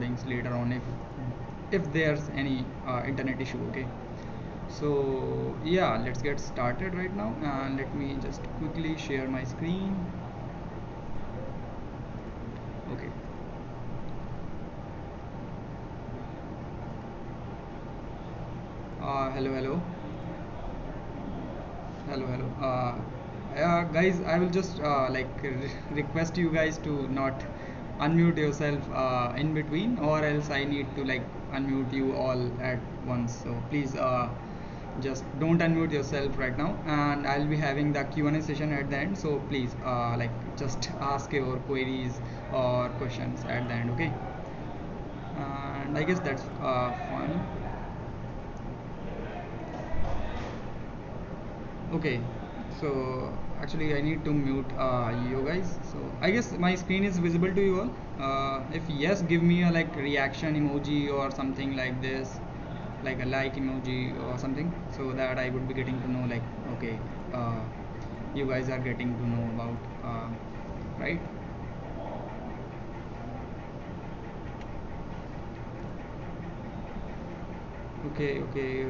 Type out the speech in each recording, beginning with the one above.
recordings later on if there's any internet issue. Okay, so yeah, let's get started right now, and let me just quickly share my screen. Okay. Hello, hello, hello. Guys, I will just request you guys to not unmute yourself in between, or else I need to like unmute you all at once. So please just don't unmute yourself right now, and I'll be having the Q&A session at the end. So please just ask your queries or questions at the end. Okay, and I guess that's fun. Okay, so actually I need to mute you guys. So I guess my screen is visible to you all. If yes, give me a like reaction emoji or something like this, like a like emoji or something, so that I would be getting to know like, okay, uh, you guys are getting to know about right. Okay, okay.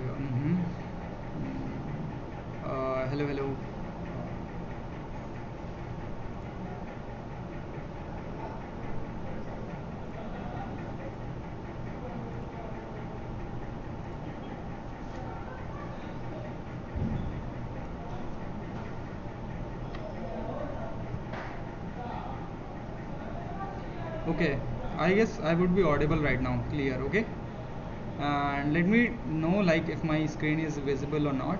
Hello, hello. Okay, I guess I would be audible right now, clear. Okay, and let me know like if my screen is visible or not.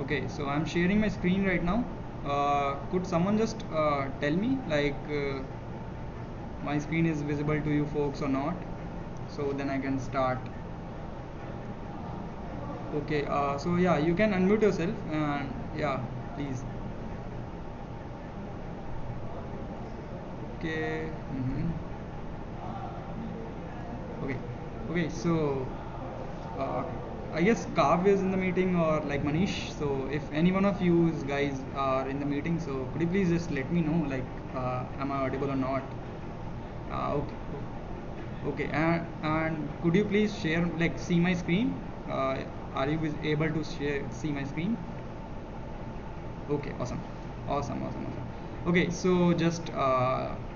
Okay, so I'm sharing my screen right now. Could someone just tell me like my screen is visible to you folks or not, so then I can start. Okay, so yeah, you can unmute yourself, and yeah, please. Okay. Okay, okay, so uh, I guess Kav is in the meeting, or like Manish. So if any one of you guys are in the meeting, so could you please just let me know like am I audible or not? Okay, okay, and could you please share like see my screen? Are you able to see my screen? Okay, awesome, awesome. Okay, so just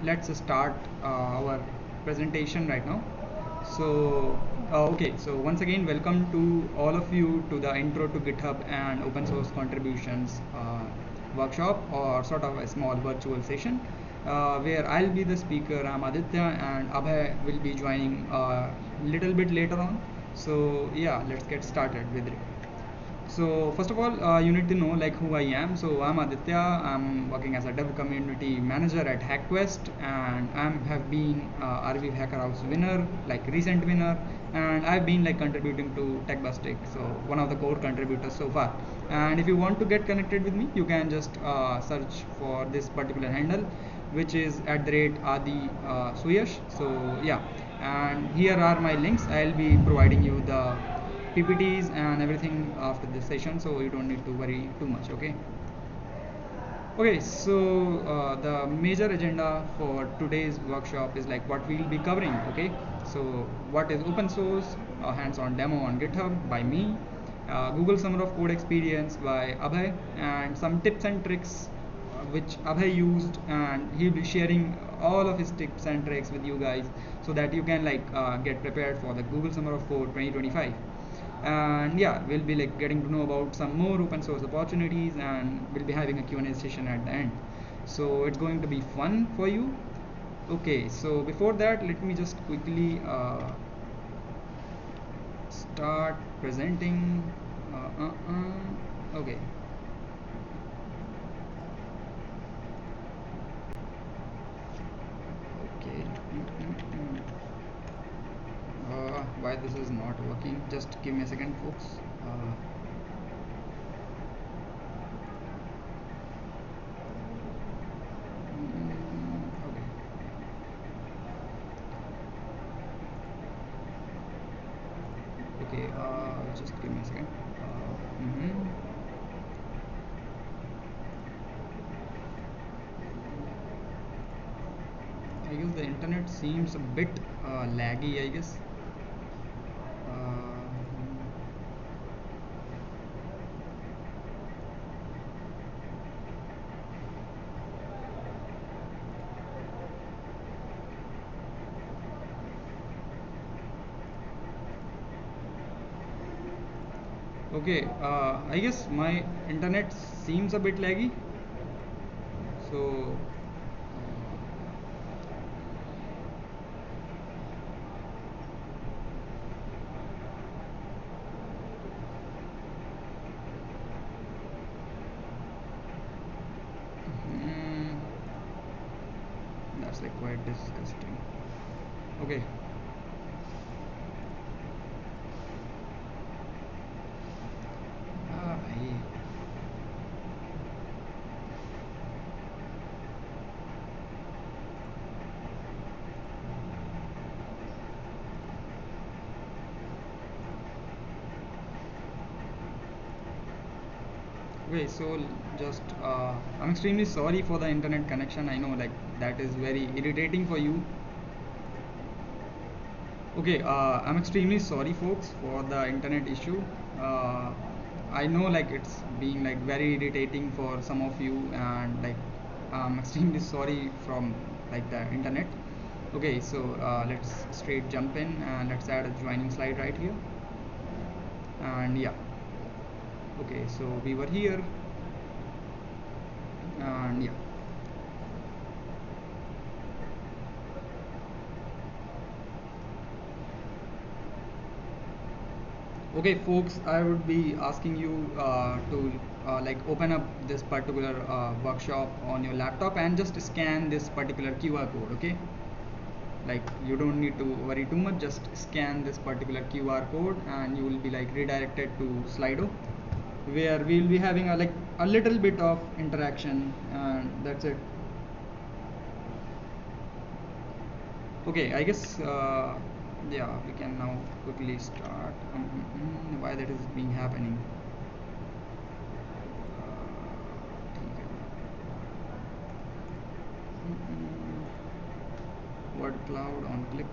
let's start our presentation right now. So okay, so once again, welcome to all of you to the Intro to GitHub and Open Source Contributions workshop, or sort of a small virtual session where I'll be the speaker. I'm Aditya, and Abhay will be joining a little bit later on. So yeah, let's get started with it. So first of all, you need to know like who I am. So I'm Aditya. I'm working as a dev community manager at HackQuest, and I have been RV Hacker House winner, like recent winner, and I've been like contributing to Bastic, so one of the core contributors so far. And if you want to get connected with me, you can just search for this particular handle, which is at the rate Adi Suyash. So yeah, and here are my links. I'll be providing you the PPTs and everything after this session, so you don't need to worry too much. Okay. Okay, so the major agenda for today's workshop is like what we'll be covering. Okay, so what is open source, a hands-on demo on GitHub by me, Google Summer of Code experience by Abhay, and some tips and tricks which Abhay used, and he'll be sharing all of his tips and tricks with you guys, so that you can like get prepared for the Google Summer of Code 2025. And yeah, we'll be like getting to know about some more open source opportunities, and we'll be having a Q&A session at the end, so it's going to be fun for you. Okay, so before that, let me just quickly start presenting. Okay. Okay. Why this is not working, just give me a second folks. Okay. Okay, just give me a second. the internet seems a bit laggy, I guess. Uh, okay, I guess my internet seems a bit laggy. So, mm, that's like quite disgusting. Okay. भाई. Okay, so just I'm extremely sorry for the internet connection. I know like that is very irritating for you. Okay, I'm extremely sorry folks for the internet issue. I know like it's being like very irritating for some of you, and like I'm extremely sorry from like the internet. Okay, so let's straight jump in and let's add a joining slide right here. And yeah, okay, so we were here, and yeah. Okay folks, I would be asking you to like open up this particular workshop on your laptop and just scan this particular QR code. Okay, like you don't need to worry too much, just scan this particular QR code and you will be like redirected to Slido, where we'll be having a like a little bit of interaction, and that's it. Okay, I guess yeah, we can now quickly start. Why that is being happening? Word cloud on click.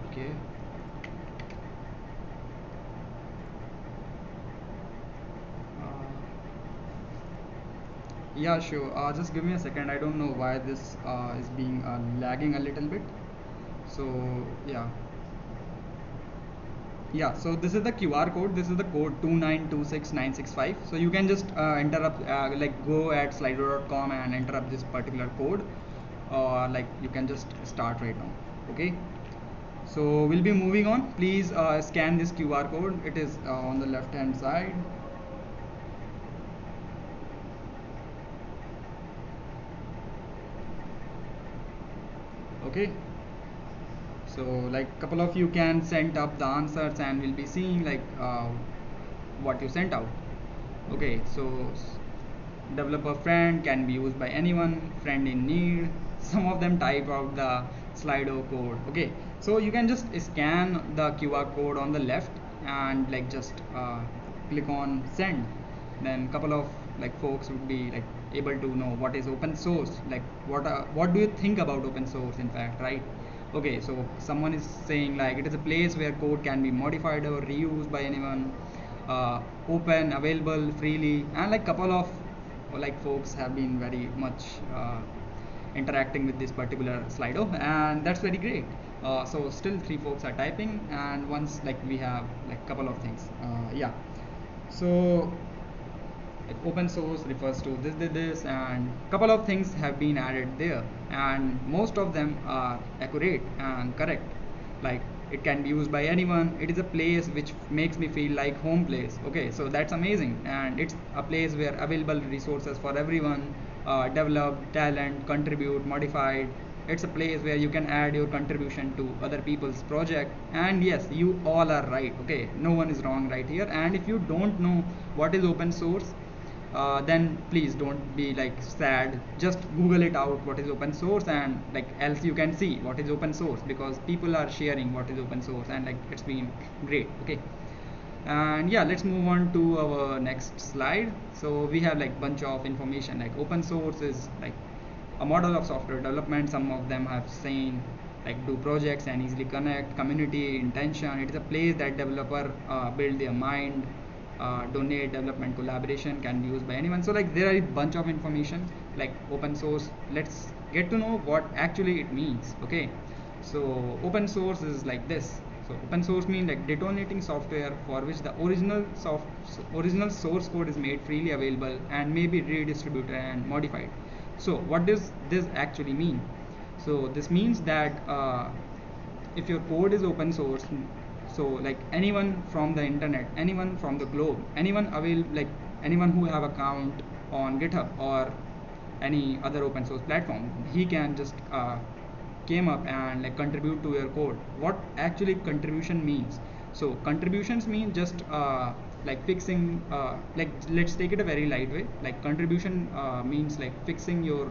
Okay. Yeah, sure. Just give me a second. I don't know why this is being lagging a little bit. So yeah. Yeah, so this is the QR code. This is the code 2926965. So you can just enter up, like go at slido.com and enter up this particular code, or like you can just start right now. Okay. So we'll be moving on. Please scan this QR code. It is on the left hand side. Okay, so like couple of you can send up the answers and we'll be seeing like what you sent out. Okay, so developer friend can be used by anyone, friend in need. Some of them type out the Slido code. Okay, so you can just scan the QR code on the left and like just click on send. Then couple of like folks would be like able to know what is open source, like what do you think about open source, in fact, right? Okay, so someone is saying like it is a place where code can be modified or reused by anyone, open, available freely, and like couple of like folks have been very much interacting with this particular Slido, and that's very great. So still 3 folks are typing, and once like we have like couple of things. Yeah, so like open source refers to this, and couple of things have been added there, and most of them are accurate and correct. Like it can be used by anyone. It is a place which makes me feel like home place. Okay, so that's amazing, and it's a place where available resources for everyone, develop, talent, contribute, modified. It's a place where you can add your contribution to other people's project. And yes, you all are right. Okay, no one is wrong right here. And if you don't know what is open source, then please don't be like sad. Just Google it out what is open source, and like else you can see what is open source, because people are sharing what is open source, and like it's been great. Okay, and yeah, let's move on to our next slide. So we have like bunch of information. Like open source is like a model of software development. Some of them have saying like do projects and easily connect, community intention. It is a place that developer build their mind, donate, development, collaboration, can be used by anyone. So like there are a bunch of information like open source. Let's get to know what actually it means. Okay, so open source is like this. So open source means like detonating software for which the original source code is made freely available and may be redistributed and modified. So what does this actually mean? So this means that if your code is open source, so like anyone from the internet, anyone from the globe, anyone like anyone who have account on GitHub or any other open source platform, he can just came up and like contribute to your code. What actually contribution means? So contributions mean just like fixing, like let's take it a very light way. Like contribution means like fixing your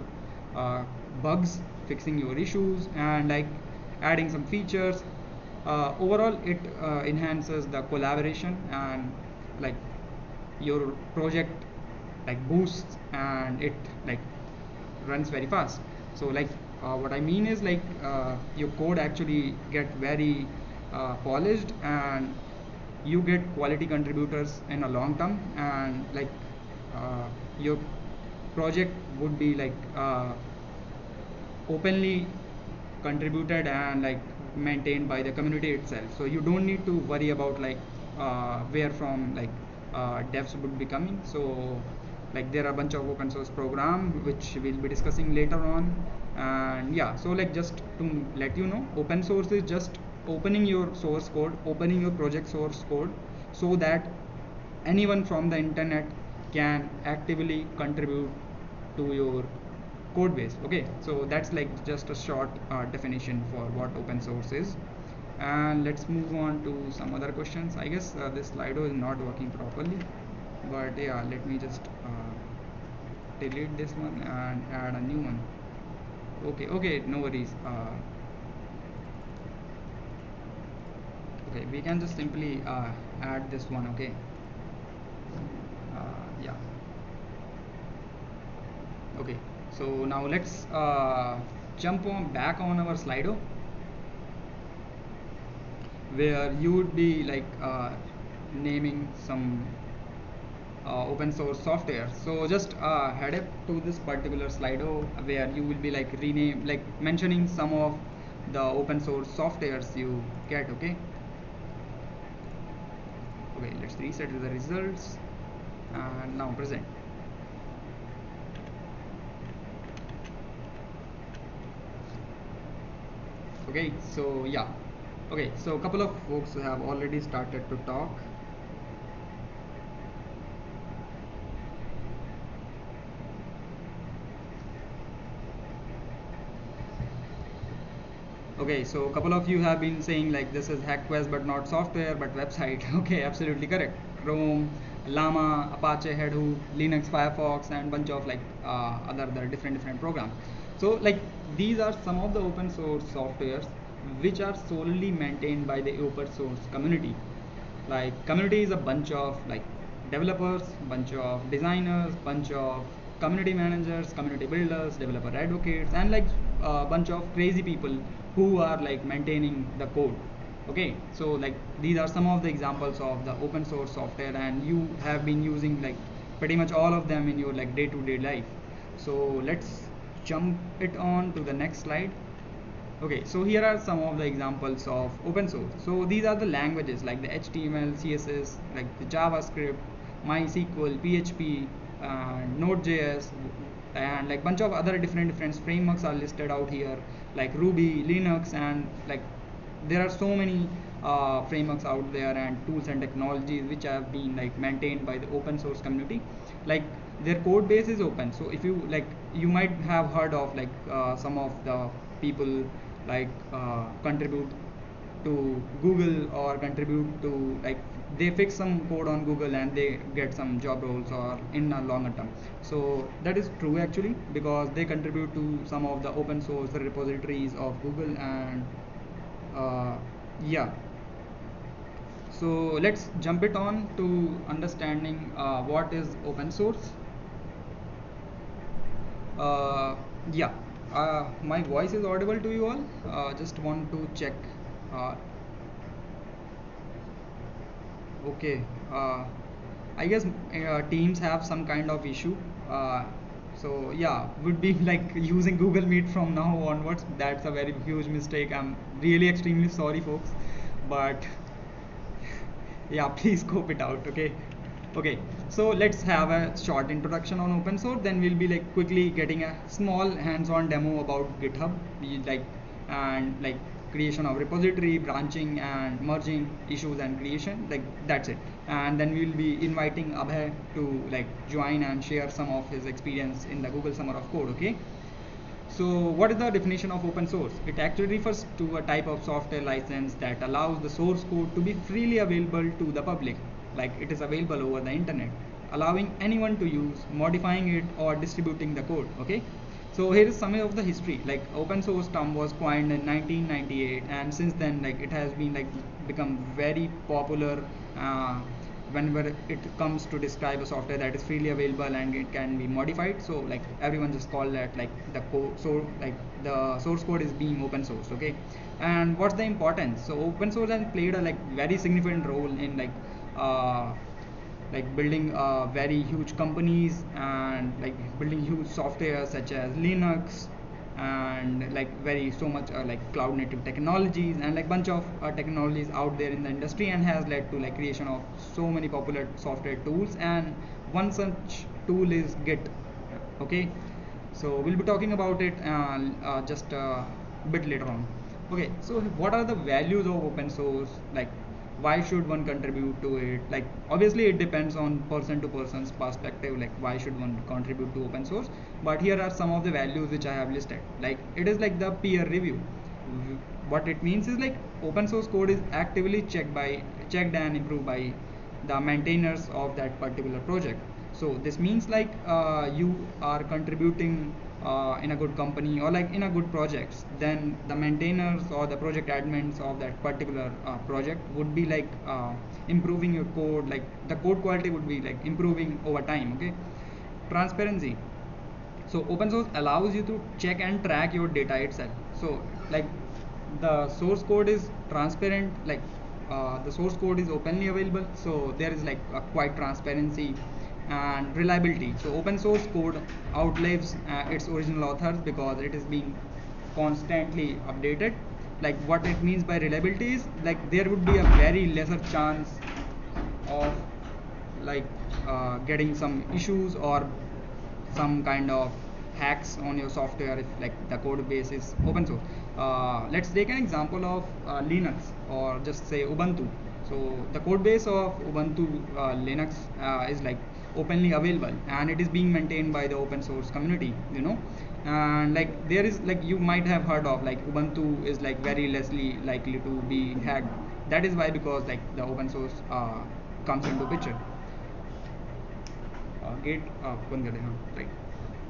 bugs, fixing your issues, and like adding some features. Overall it enhances the collaboration, and like your project like boosts, and it like runs very fast. So like what I mean is like your code actually get very polished, and you get quality contributors in a long term, and like your project would be like openly contributed and like maintained by the community itself. So you don't need to worry about like where from like devs would be coming. So like there are a bunch of open source program which we'll be discussing later on. And yeah, so like just to let you know, open source is just opening your source code, opening your project source code, so that anyone from the internet can actively contribute to your code base. Okay, so that's like just a short definition for what open source is. And let's move on to some other questions. I guess this Slido is not working properly, but yeah, let me just delete this one and add a new one. Okay, no worries. Okay, we can just simply add this one. Okay, yeah. Okay, so now let's jump on back on our Slido, where you would be like naming some open source software. So just head up to this particular Slido where you will be like rename, like mentioning some of the open source softwares you get. Okay, let's reset the results, and now present. Okay, so yeah, okay, so a couple of folks have already started to talk. Okay, so a couple of you have been saying like this is HackQuest but not software but website. Okay, absolutely correct. Chrome, Llama, Apache, Hadoop, Linux, Firefox, and bunch of like other different programs. So like these are some of the open source softwares which are solely maintained by the open source community. Like community is a bunch of like developers, bunch of designers, bunch of community managers, community builders, developer advocates, and like a bunch of crazy people who are like maintaining the code. Okay, so like these are some of the examples of the open source software, and you have been using like pretty much all of them in your like day-to-day life. So let's jump it on to the next slide. Okay, so here are some of the examples of open source. So these are the languages like the HTML, CSS, like the JavaScript, MySQL, PHP, Node.js, and like bunch of other different frameworks are listed out here, like Ruby, Linux, and like there are so many frameworks out there and tools and technologies which have been like maintained by the open source community. Like their code base is open. So if you like, you might have heard of like some of the people like contribute to Google or contribute to like they fix some code on Google and they get some job roles or in a longer term. So that is true actually, because they contribute to some of the open source repositories of Google. And yeah, so let's jump it on to understanding what is open source. Yeah, my voice is audible to you all. Just want to check. uh, okay. I guess teams have some kind of issue. So yeah, would be like using Google Meet from now onwards. That's a very huge mistake. I'm really extremely sorry, folks, but yeah, please scope it out. Okay, so let's have a short introduction on open source, then we'll be like quickly getting a small hands-on demo about GitHub, and like creation of repository, branching and merging issues and creation, like that's it. And then we'll be inviting Abhay to like join and share some of his experience in the Google Summer of Code. Okay, so what is the definition of open source? It actually refers to a type of software license that allows the source code to be freely available to the public, like it is available over the internet, allowing anyone to use, modifying it or distributing the code. Okay, so here is summary of the history. Like open source term was coined in 1998, and since then like it has been like become very popular whenever it comes to describe a software that is freely available and it can be modified. So like everyone just call that like the code, so like the source code is being open source. Okay, and what's the importance? So open source has played a like very significant role in like building very huge companies and like building huge software such as Linux, and like very so much like cloud native technologies and like bunch of technologies out there in the industry, and has led to like creation of so many popular software tools, and one such tool is Git. Okay, so we'll be talking about it just a bit later on. Okay, so what are the values of open source? Like why should one contribute to it? Like obviously it depends on person to person's perspective, like why should one contribute to open source, but here are some of the values which I have listed. Like it is like the peer review. What it means is like open source code is actively checked and improved by the maintainers of that particular project. So this means like you are contributing in a good company or like in a good projects, then the maintainers or the project admins of that particular project would be like improving your code, like the code quality would be like improving over time. Okay, transparency. So open source allows you to check and track your data itself. So like the source code is transparent, like the source code is openly available, so there is like a quite transparency and reliability. So open source code outlives its original authors because it is being constantly updated. Like what it means by reliability is like there would be a very lesser chance of like getting some issues or some kind of hacks on your software if like the code base is open source. Let's take an example of Linux, or just say Ubuntu. So the code base of Ubuntu Linux is like openly available, and it is being maintained by the open source community, you know. And like there is like you might have heard of like Ubuntu is like very lessly likely to be hacked. That is why, because like the open source comes into picture. Gate बंद कर देना, right?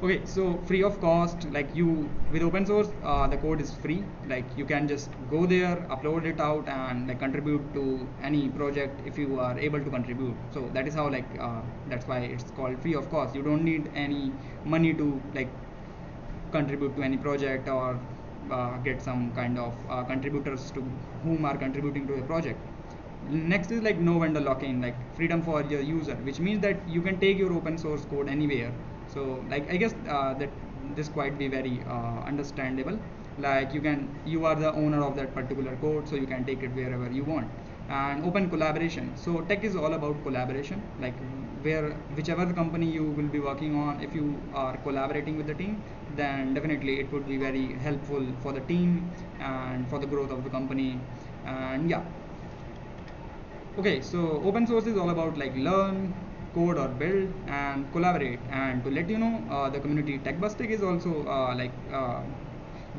Okay, so free of cost, like you with open source the code is free, like you can just go there, upload it out, and like contribute to any project if you are able to contribute. So that is how like that's why it's called free of cost. You don't need any money to like contribute to any project or get some kind of contributors to whom are contributing to a project. Next is like no vendor lock-in, like freedom for your user, which means that you can take your open source code anywhere. So like I guess that this quite be very understandable. Like you are the owner of that particular code, so you can take it wherever you want. And open collaboration. So tech is all about collaboration, like whichever company you will be working on, if you are collaborating with the team, then definitely it would be very helpful for the team and for the growth of the company. And yeah, okay, so open source is all about like learn, code or build, and collaborate. And to let you know, the community Tech Bastic is also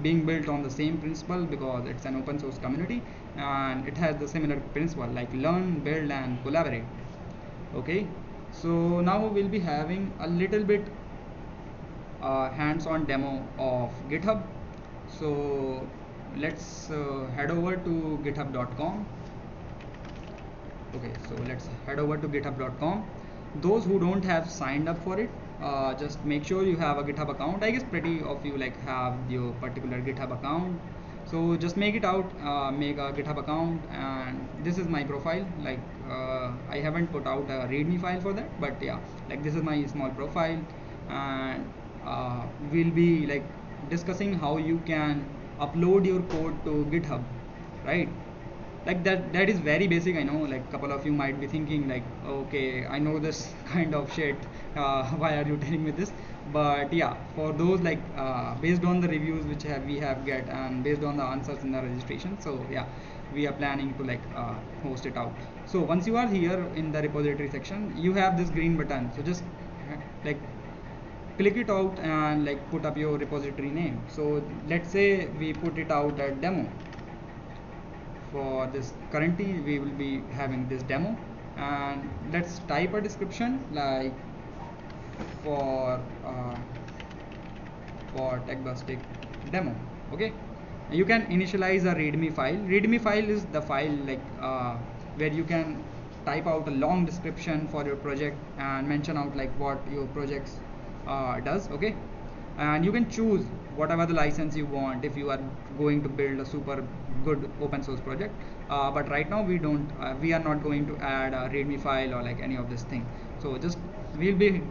being built on the same principle because it's an open source community and it has the similar principle like learn, build and collaborate. Okay, so now we'll be having a little bit hands-on demo of GitHub. So let's head over to github.com. Okay, so let's head over to github.com. Those who don't have signed up for it, just make sure you have a GitHub account. I guess pretty of you like have your particular GitHub account, so just make it out, make a GitHub account, and this is my profile. Like I haven't put out a readme file for that, but yeah, like this is my small profile, and we'll be like discussing how you can upload your code to GitHub, right? Like that is very basic. I know like couple of you might be thinking like, okay, I know this kind of shit, why are you telling me this? But yeah, for those like based on the reviews which we have get and based on the answers in the registration, so yeah, we are planning to like host it out. So once you are here in the repository section, you have this green button, so just like click it out and like put up your repository name. So let's say we put it out at demo. For this, currently we will be having this demo, and let's type a description like for Bastic demo. Okay, you can initialize a readme file. Readme file is the file like where you can type out a long description for your project and mention out like what your projects does. Okay, and you can choose whatever the license you want if you are going to build a super good open source project, but right now we don't we are not going to add a readme file or like any of this thing. So just we'll be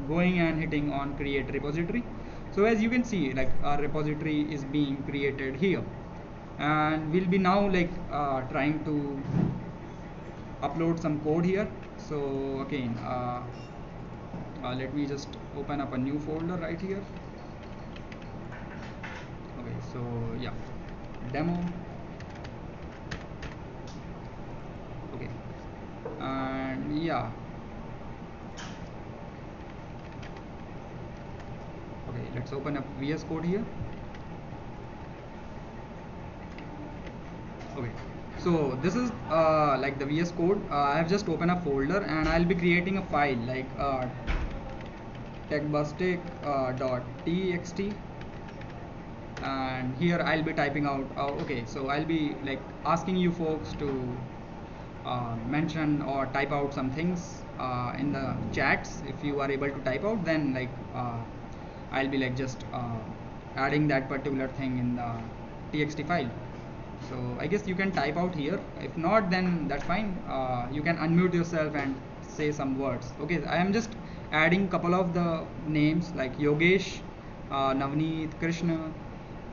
going and hitting on create repository. So as you can see, like our repository is being created here, and we'll be now like trying to upload some code here. So again, let me just open up a new folder right here. Okay, so yeah, demo. Okay, and yeah, okay, let's open up VS Code here. Okay, so this is like the VS Code. I have just opened a folder and I'll be creating a file like techbastic.txt, and here I'll be typing out okay, so I'll be like asking you folks to mention or type out some things in the chats. If you are able to type out, then like I'll be like just adding that particular thing in the txt file. So I guess you can type out here. If not, then that's fine. You can unmute yourself and say some words. Okay, I am just adding couple of the names like Yogesh, Navneet, Krishna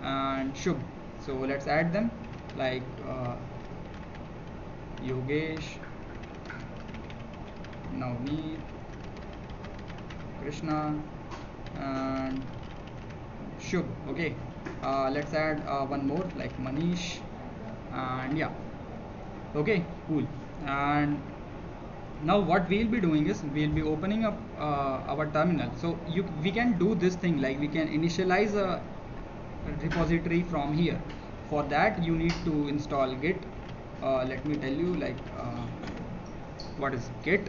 and Shubh. So let's add them like Yogesh, Navneet, Krishna and Shubh. Okay, let's add one more like Manish, and yeah, okay, cool. And now what we'll be doing is we'll be opening up our terminal. So we can do this thing like we can initialize a repository from here. For that you need to install git. Let me tell you like what is git.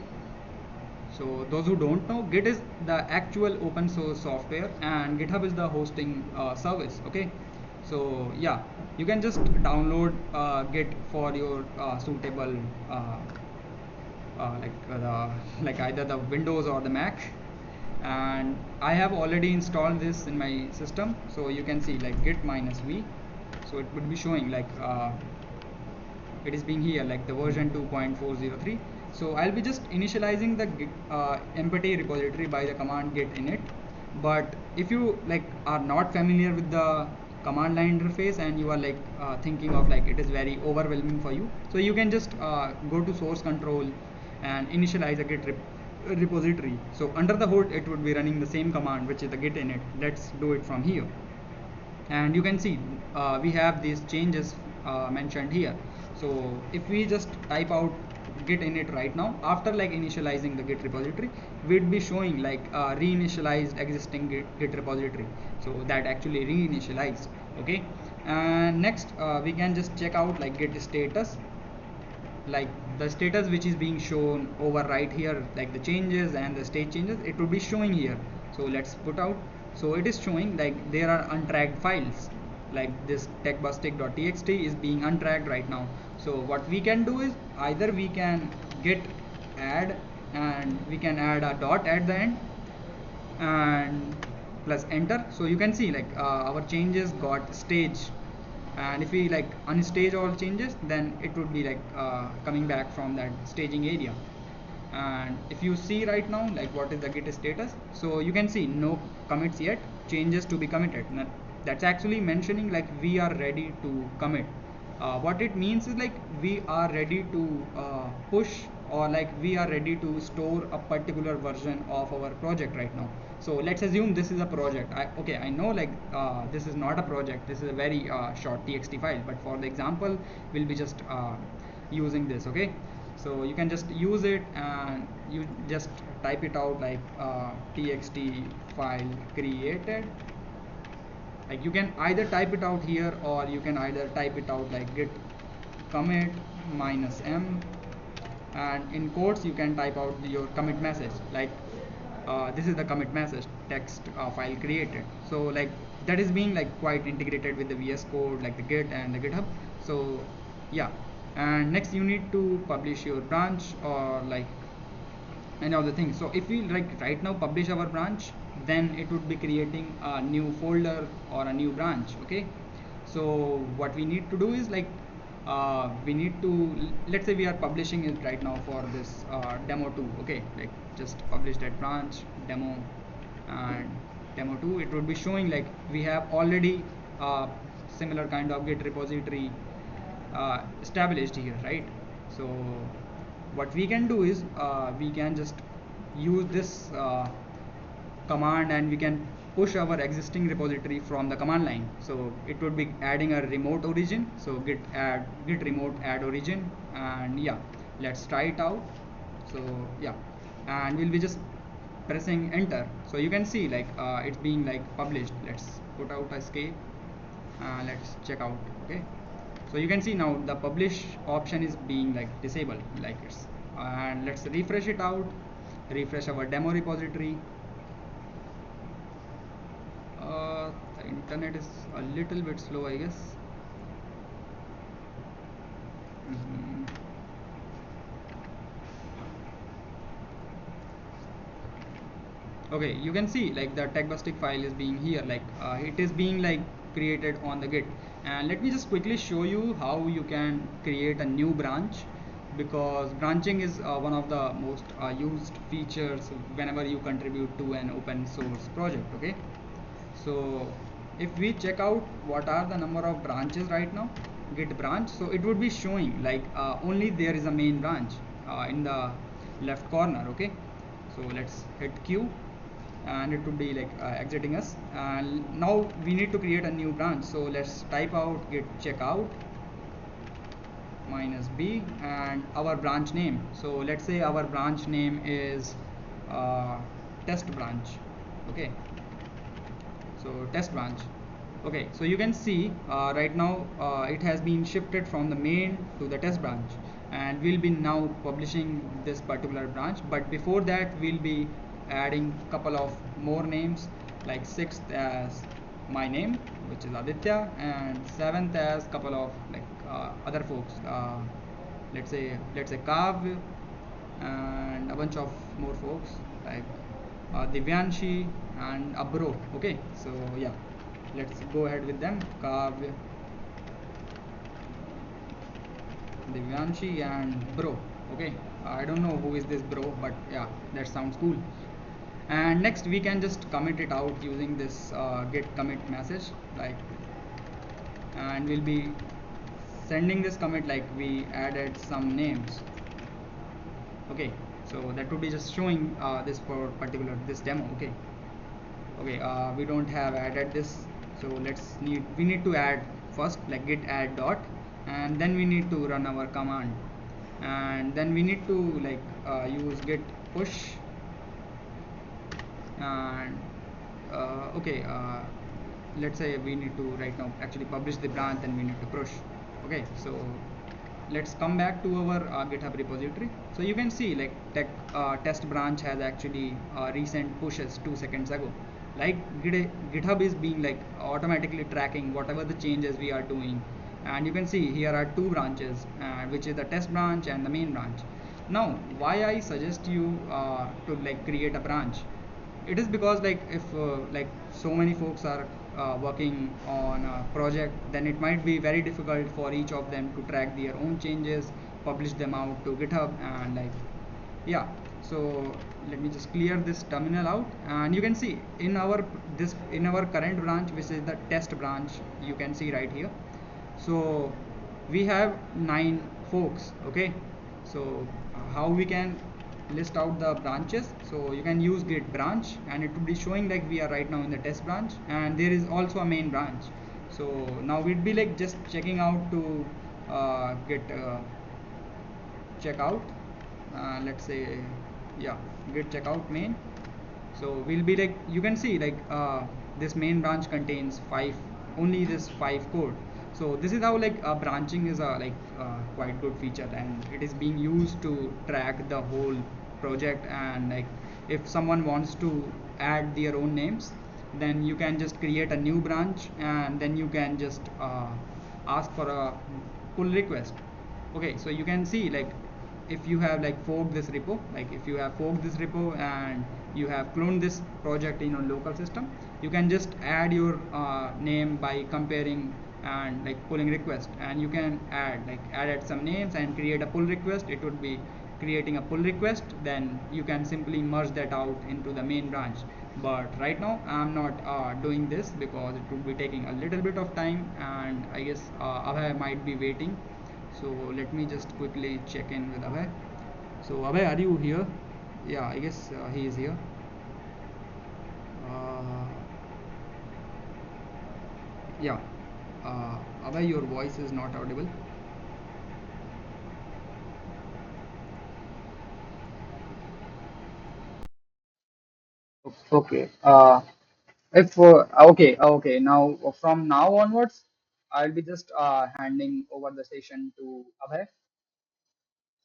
So those who don't know, git is the actual open source software and GitHub is the hosting service. Okay, so yeah, you can just download git for your suitable like either the Windows or the Mac, and I have already installed this in my system. So you can see like git -v, so it would be showing like it is being here like the version 2.403. So I'll be just initializing the empty repository by the command git init. But if you like are not familiar with the command line interface and you are like thinking of like it is very overwhelming for you, so you can just go to source control and initialize a git repository. So under the hood it would be running the same command, which is the git init. Let's do it from here, and you can see we have these changes mentioned here. So if we just type out git init right now, after like initializing the git repository, we'd be showing like reinitialized existing git repository, so that actually reinitialized. Okay, and next we can just check out like git status, like the status which is being shown over right here, like the changes and the state changes, it will be showing here. So let's put out, so it is showing like there are untracked files, like this techbustic.txt is being untracked right now. So what we can do is either we can git add, and we can add a dot at the end and plus enter. So you can see like our changes got staged, and if we like unstage all changes, then it would be like coming back from that staging area. And if you see right now like what is the git status, so you can see no commits yet, changes to be committed. Now, that's actually mentioning like we are ready to commit. What it means is like we are ready to push, or like we are ready to store a particular version of our project right now. So let's assume this is a project. I know like this is not a project, this is a very short txt file, but for the example we'll be just using this. Okay, so you can just use it and you just type it out like txt file created. Like you can either type it out here, or you can either type it out like git commit -m, and in quotes you can type out your commit message, like this is the commit message text file created. So like that is being like quite integrated with the VS Code, like the Git and the GitHub. So yeah, and next you need to publish your branch, or like any other thing. So if we like right now publish our branch, then it would be creating a new folder or a new branch. Okay, so what we need to do is like we need to, let's say we are publishing it right now for this demo 2. Okay, like just publish that branch demo and demo 2. It would be showing like we have already similar kind of git repository established here, right? So what we can do is we can just use this command, and we can push our existing repository from the command line. So it would be adding a remote origin, so git remote add origin, and yeah, let's try it out. So yeah, and we'll be just pressing enter. So you can see like it's being like published. Let's put out escape and let's check out. Okay, so you can see now the publish option is being like disabled, like it's, and let's refresh it out, refresh our demo repository. The internet is a little bit slow, I guess. Okay, you can see like the techbustic file is being here, like it is being like created on the git. And let me just quickly show you how you can create a new branch, because branching is one of the most used features whenever you contribute to an open source project. Okay, so if we check out what are the number of branches right now, git branch, so it would be showing like only there is a main branch in the left corner. Okay, so let's hit Q, and it would be like exiting us. And now we need to create a new branch, so let's type out git checkout -b and our branch name. So let's say our branch name is test branch. Okay, so test branch. Okay, so you can see right now it has been shifted from the main to the test branch, and we'll be now publishing this particular branch. But before that we'll be adding couple of more names, like 6th as my name, which is Aditya, and 7th as couple of like other folks, let's say Kav, and a bunch of more folks like Divyanshi and Abro. Okay, so yeah, let's go ahead with them. Kav, Divyanshi and Bro. Okay, I don't know who is this Bro, but yeah, that sounds cool. And next we can just commit it out using this git commit message, like, and we'll be sending this commit like we added some names. Okay, so that would be just showing this for particular this demo. Okay, we don't have added this, so we need to add first, like git add dot, and then we need to run our command. and then we need to like use git push. And okay, let's say we need to right now actually publish the branch, then we need to push. Okay, so let's come back to our github repository. So you can see like test branch has actually recent pushes 2 seconds ago. Like github is being like automatically tracking whatever the changes we are doing. And you can see here are two branches, which is the test branch and the main branch. Now why I suggest you to like create a branch, it is because like if like so many folks are working on a project, then it might be very difficult for each of them to track their own changes, publish them out to github, and like yeah. So let me just clear this terminal out, and you can see in our current branch, which is the test branch, you can see right here. So we have 9 folks. Okay, so how we can list out the branches? So you can use git branch, and it will be showing like we are right now in the test branch, and there is also a main branch. So now we'd be like just checking out to get checkout, let's say, yeah, git checkout main. So we'll be like, you can see like this main branch contains 5, only this 5 code. So this is how like branching is a like quite good feature, and it is being used to track the whole project. And like if someone wants to add their own names, then you can just create a new branch, and then you can just ask for a pull request. Okay, so you can see like if you have like forked this repo, like if you have forked this repo and you have cloned this project in your local system, you can just add your name by comparing and like pulling request, and you can add some names and create a pull request. It would be creating a pull request, then you can simply merge that out into the main branch. But right now I'm not doing this because it would be taking a little bit of time, and I guess Abhay might be waiting. So let me just quickly check in with Abhay. So Abhay, are you here? Yeah, I guess he is here. Uh, yeah. Abhay, your voice is not audible. Okay. If okay, okay. Now from now onwards, I'll be just handing over the session to Abhay.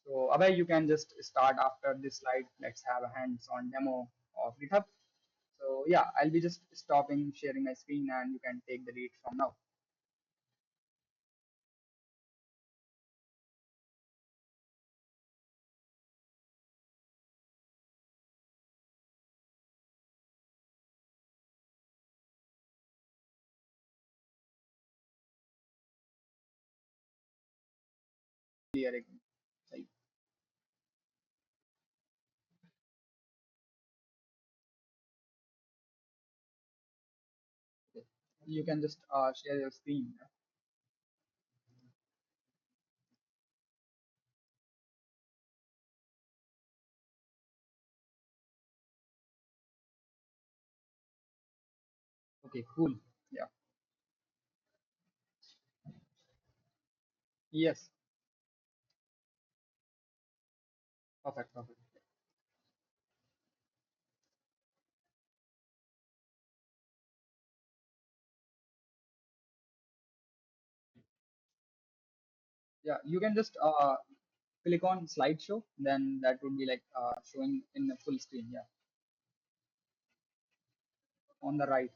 So Abhay, you can just start after this slide. Let's have a hands-on demo of GitHub. So yeah, I'll be just stopping sharing my screen, and you can take the lead from now. Clear again. Right. Okay. You can just share your screen. Okay, cool. Yeah. Yes. Perfect. Perfect. Yeah. You can just click on slideshow. Then that would be like showing in the full screen. Yeah. On the right.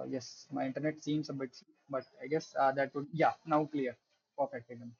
Yes. My internet seems a bit, but I guess that would. Yeah. Now clear. Perfect. Again.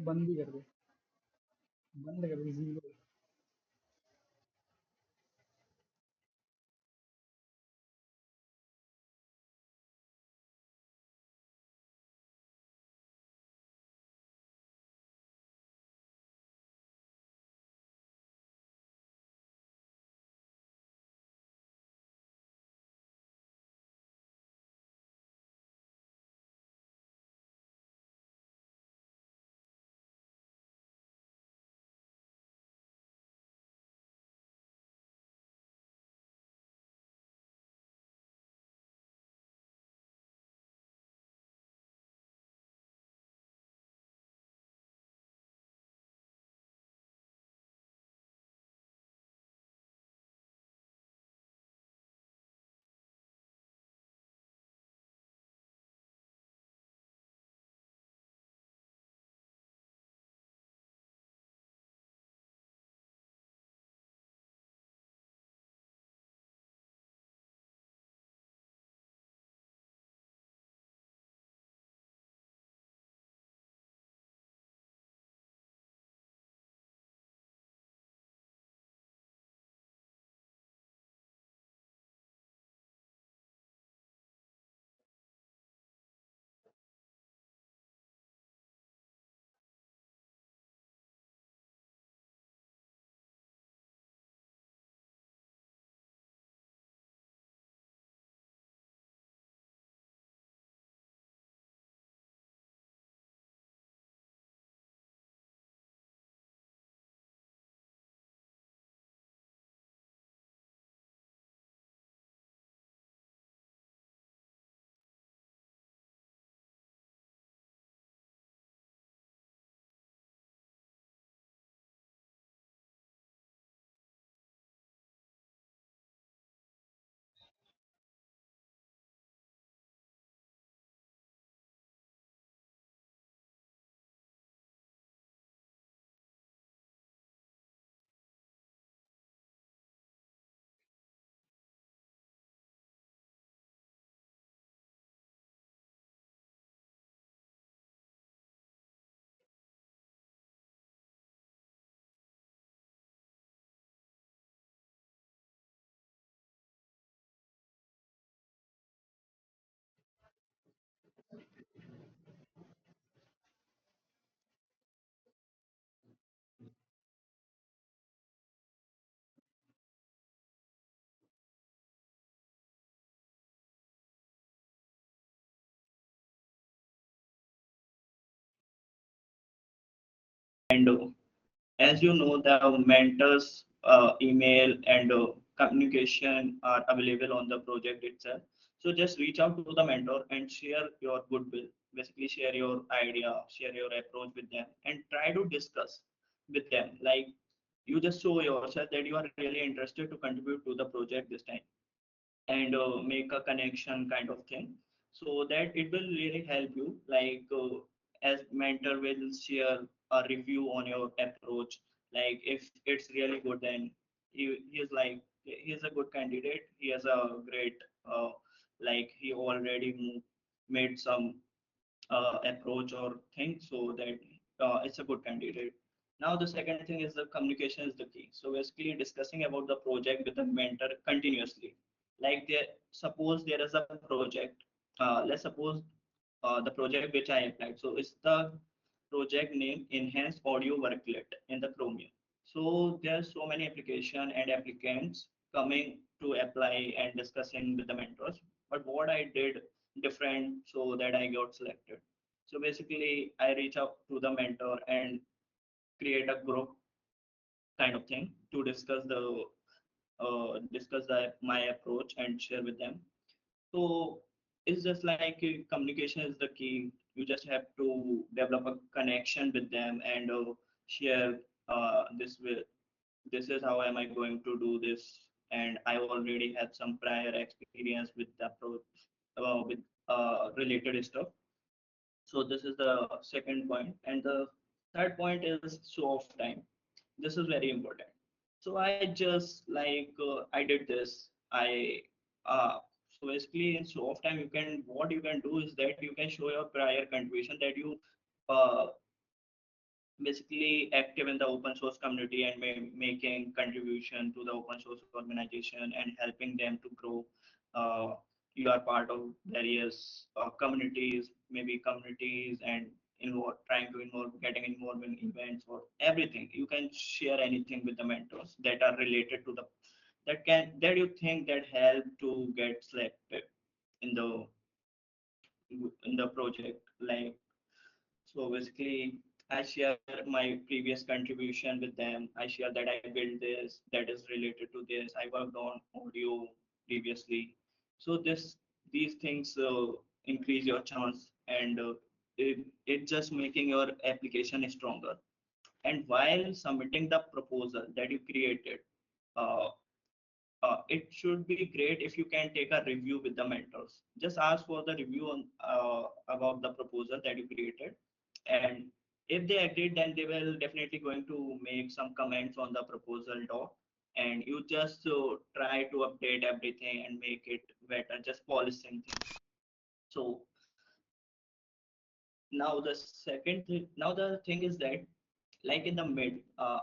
बंद ही कर दे, बंद कर दे, zero. And as you know, the mentors email and communication are available on the project itself. So just reach out to the mentor and share your goodwill, basically share your idea, share your approach with them, and try to discuss with them, like you just show yourself that you are really interested to contribute to the project this time, and make a connection kind of thing, so that it will really help you, like as mentor will share a review on your approach. Like if it's really good, then he is like he's a good candidate, he has a great like he already made some approach or thing, so that it's a good candidate. Now the second thing is the communication is the key. So basically discussing about the project with the mentor continuously. Like there, suppose there is a project. Let's suppose the project which I applied. So it's the project name Enhanced Audio Worklet in the Chromium. So there's so many application and applicants coming to apply and discussing with the mentors. But what I did different so that I got selected. So basically, I reach out to the mentor and create a group kind of thing to discuss my approach and share with them. So it's just like communication is the key. You just have to develop a connection with them and share this with this is how am I going to do this, and I already had some prior experience with the approach with related stuff. So this is the second point, and the third point is show off time. This is very important. So I just like I did this. So basically in show off time, you can what you can do is that you can show your prior contribution that you uh, basically active in the open source community and making contribution to the open source organization and helping them to grow. Uh, you are part of various communities, maybe communities, and trying to involve, getting involved in events or everything. You can share anything with the mentors that are related to the that you think that help to get selected in the project. Like, so basically, I share my previous contribution with them. I share that I built this, that is related to this. I worked on audio previously. So these things increase your chance, and it just making your application stronger. And while submitting the proposal that you created, uh, it should be great if you can take a review with the mentors. Just ask for the review on about the proposal that you created, and if they agreed, then they will definitely going to make some comments on the proposal doc, and you just try to update everything and make it better, just polishing things. So now the thing is that, like in the mid,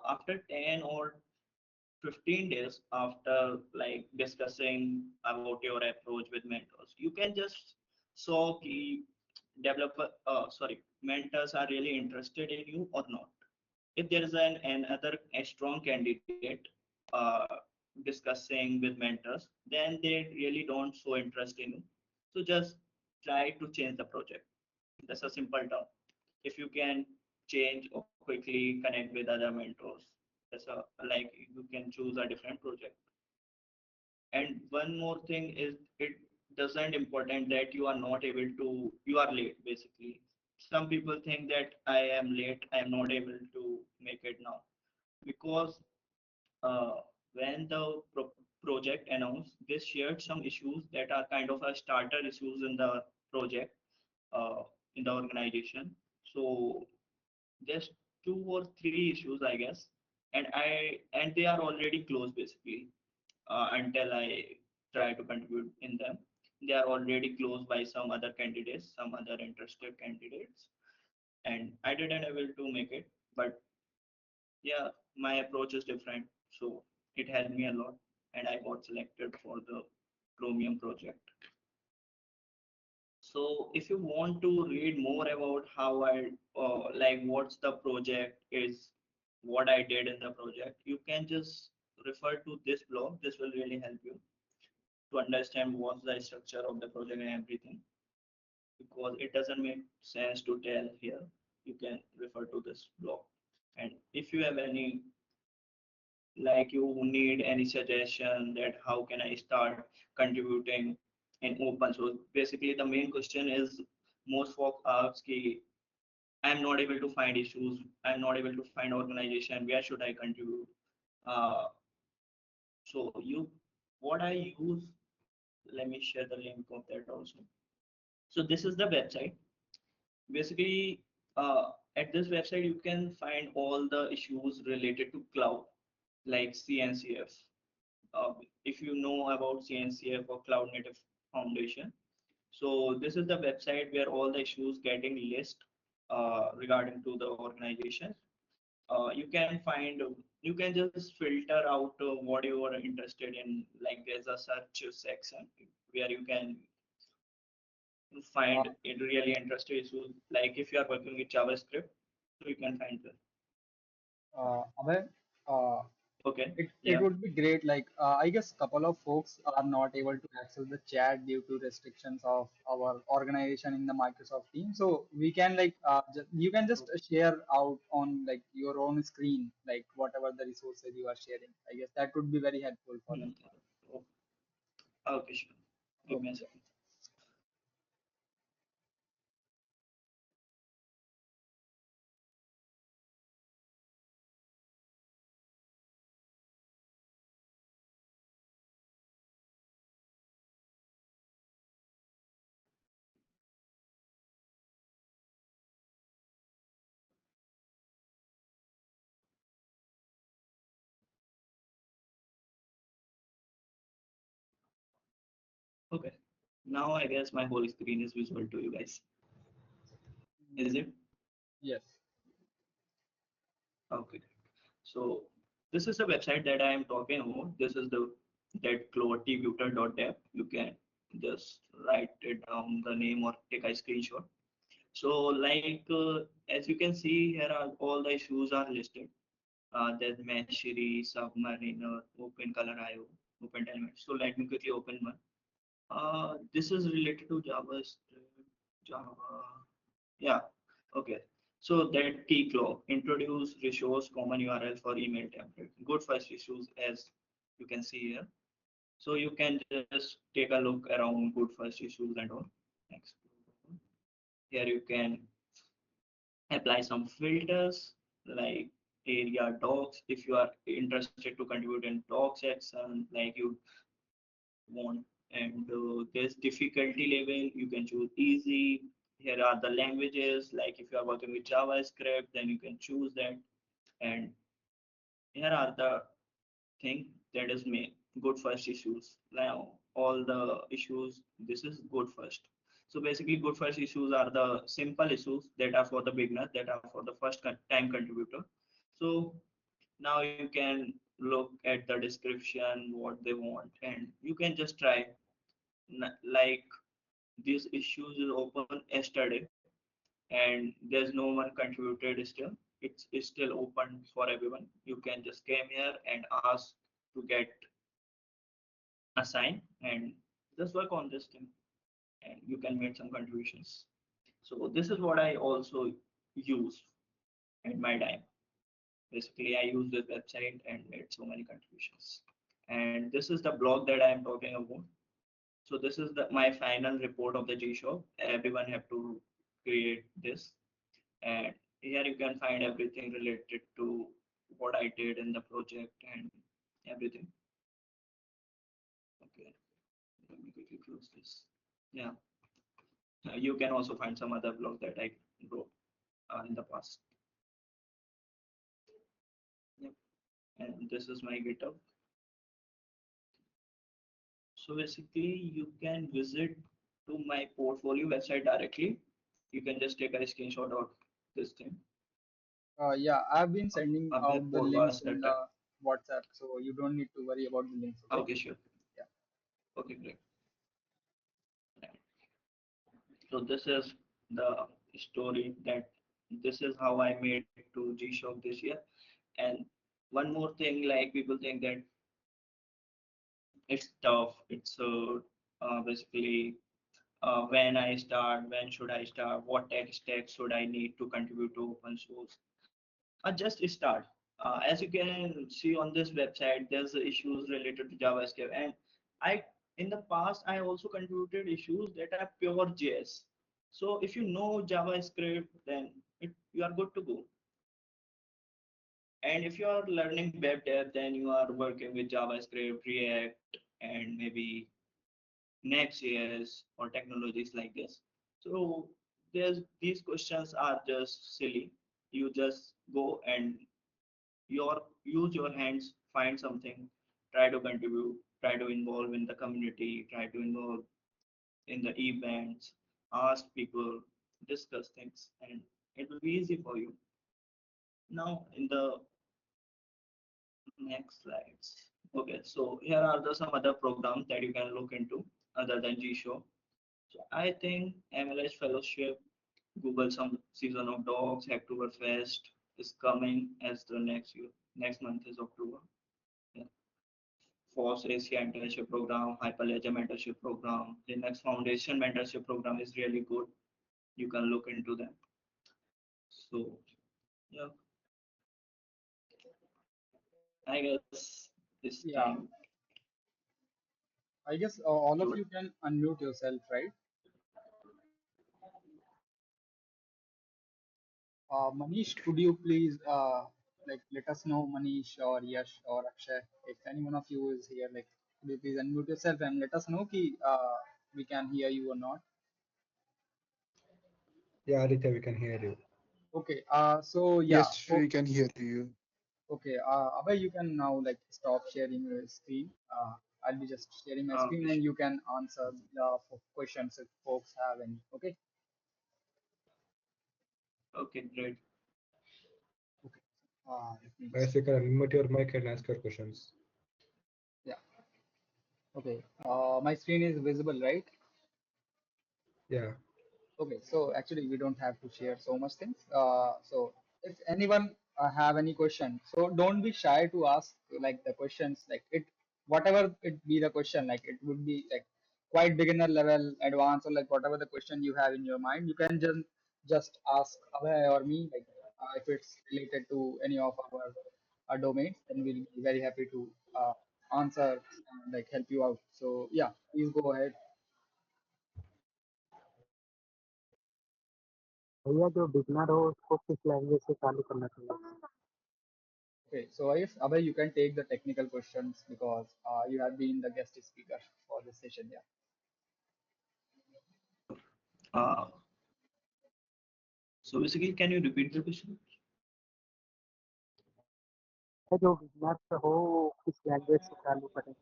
after 10 or 15 days after like discussing about your approach with mentors, you can just saw key developer sorry mentors are really interested in you or not. If there is another a strong candidate uh, discussing with mentors, then they really don't show interest in you. So just try to change the project. That's a simple term. If you can change or quickly connect with other mentors, that's a like you can choose a different project. And one more thing is, it doesn't important that you are not able to, you are late basically. Some people think that I am late, I am not able to make it now, because uh, when the project announced, they shared some issues that are kind of a starter issues in the project, uh, in the organization. So just two or three issues, I guess, and they are already closed basically. Until I try to contribute in them, they are already closed by some other candidates, some other interested candidates, and I didn't able to make it. But yeah, my approach is different, so it helped me a lot, and I got selected for the Chromium project. So if you want to read more about how I like what's the project is, what I did in the project, you can just refer to this blog. This will really help you to understand what's the structure of the project and everything, because it doesn't make sense to tell here. You can refer to this blog. And if you have any, like you need any suggestion that how can I start contributing in open source, basically the main question is, most folk ask ki, I'm not able to find issues, I'm not able to find organization, where should I contribute? uh, so you, what I use, let me share the link of that also. So this is the website. Basically, at this website, you can find all the issues related to cloud, like CNCF. If you know about CNCF or Cloud Native Foundation, so this is the website where all the issues getting list regarding to the organization. You can find, you can just filter out what you are interested in. Like there's a search section where you can Uh, find it really interesting issues. Like if you are working with JavaScript, so you can find them. Abhay, uh, Okay. it Yeah. would be great. Like, I guess couple of folks are not able to access the chat due to restrictions of our organization in the Microsoft team. So we can like, you can just share out on like your own screen, like whatever the resources you are sharing. I guess that would be very helpful for them. Hmm. Oh, okay, sure. Give me a Okay. second. Okay. Now I guess my whole screen is visible to you guys. Is Mm, it? yes. Okay. So this is the website that I am talking about. This is the that clovertbuter.dev. You can just write it down the name or take a screenshot. So like as you can see here are all the issues are listed. There's Meshery, Submariner, OpenColor IO, OpenTelemetry. So let me quickly open one. This is related to JavaScript, Java. Yeah, okay. So that key clause introduce resource common URL for email template. Good first issues as you can see here. So you can just take a look around good first issues and all. Next. Here you can apply some filters like area docs if you are interested to contribute in doc section like you want, and there's difficulty level you can choose easy. Here are the languages, like if you are working with JavaScript then you can choose that, and here are the thing that is made good first issues. Now all the issues, this is good first. So basically good first issues are the simple issues that are for the beginner, that are for the first time contributor. So now you can look at the description what they want and you can just try. Like these issues is open yesterday and there's no one contributed still. It's still open for everyone. You can just came here and ask to get assigned and just work on this thing and you can make some contributions. So this is what I also use at my time. Basically, I use this website and made so many contributions. And this is the blog that I am talking about. So this is my final report of the gsoc. Everyone have to create this, and here you can find everything related to what I did in the project and everything. Okay, let me quickly close this. Yeah, you can also find some other blog that I wrote in the past. Yep. And this is my GitHub. So basically, you can visit to my portfolio website directly. You can just take a screenshot of this thing. Yeah, I've been sending Abhay out the Porwal, links in that. the WhatsApp, so you don't need to worry about the links. Okay. Okay, sure. Yeah. Okay, great. So this is the story that this is how I made it to GShock this year. And one more thing, like people think that it's tough. It's basically when I start, when should I start, what tech stack should I need to contribute to open source. Just start. As you can see on this website, there's issues related to JavaScript, and I in the past I also contributed issues that are pure JS. So if you know JavaScript, then you are good to go. And if you are learning web dev, then you are working with JavaScript, React, and maybe Next.js or technologies like this. So there's these questions are just silly. You just go and use your hands, find something, try to contribute, try to involve in the community, try to involve in the events, ask people, discuss things, and it will be easy for you. Now in the next slides. Okay, so here are some other programs that you can look into other than GShow. So I think MLS Fellowship, Google some season of dogs, Hacktoberfest is coming as the next month is October. Yeah. FOSS Asia Mentorship Program, Hyperledger Mentorship Program, Linux Foundation Mentorship Program is really good. You can look into them. So yeah, I guess this Yeah, thing I guess all of should. you can unmute yourself, right? Manish, could you please like let us know, Manish or Yash or Akshay, if any one of you is here, like could you please unmute yourself and let us know ki we can hear you or not. Yeah, Aditya, we can hear you. Okay. So yeah. Yes, we can hear you. Okay. Abhay, you can now like stop sharing your screen. I'll be just sharing my screen and you can answer the questions if folks have any. Okay. Okay, great. Okay. Let me Guys, you can unmute your mic and ask your questions. yeah. Okay. My screen is visible, right? Yeah. Okay, so actually we don't have to share so much things. So if anyone have any question, so don't be shy to ask like the questions, like it, whatever it be the question, like it would be like quite beginner level, advanced, or like whatever the question you have in your mind, you can just ask Abhay or me, like if it's related to any of our domains, then we'll be very happy to answer and like help you out. So yeah, please go ahead. भैया जो beginner हो उसको किस language से चालू करना चाहिए? Okay, so I guess Abhay, you can take the technical questions because you have been the guest speaker for this session. Yeah. Uh, so basically, can you repeat the question? जो beginner हो वो किस language से चालू करें?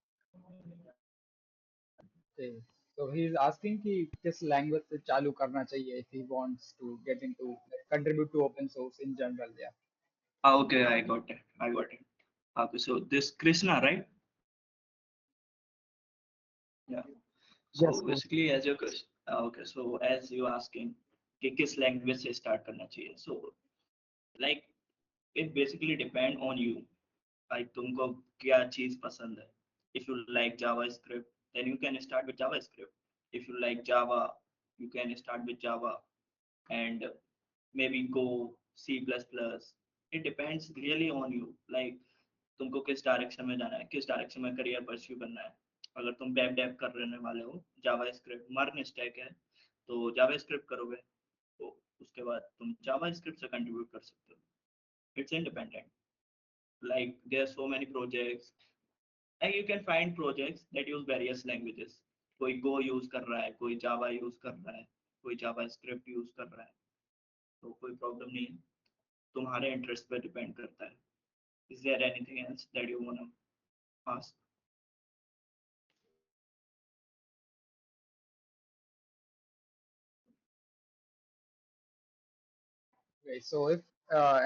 Okay. So he is asking कि किस language से चालू करना चाहिए if he wants to get into like, contribute to open source in general. Yeah. Okay, I got it. I got it. Okay, so this Krishna, right? Yeah. Yes, So yes. basically, as your question, okay, so as you asking, कि किस language से start करना चाहिए? So like it basically depend on you. Like तुमको क्या चीज पसंद है? If you like JavaScript, then you can start with JavaScript. If you like Java, you can start with Java and maybe Go, C++. It depends really on you. Like तुमको किस direction में जाना है, किस डायरेक्शन में career pursue करना है. अगर तुम वेब डेव कर रहने वाले हो, जावास्क्रिप्ट मर्न स्टैक है, तो जावास्क्रिप्ट करोगे, तो उसके बाद तुम जावास्क्रिप्ट से कंट्रीब्यूट कर सकते हो. It's independent. Like there are so many projects, like you can find projects that use various languages. कोई Go यूज कर रहा है, कोई Java यूज कर रहा है, कोई JavaScript यूज कर रहा है, तो कोई प्रॉब्लम नहीं है. तुम्हारे इंटरेस्ट पे डिपेंड करता है. Is there anything else that you want to ask? Okay. So if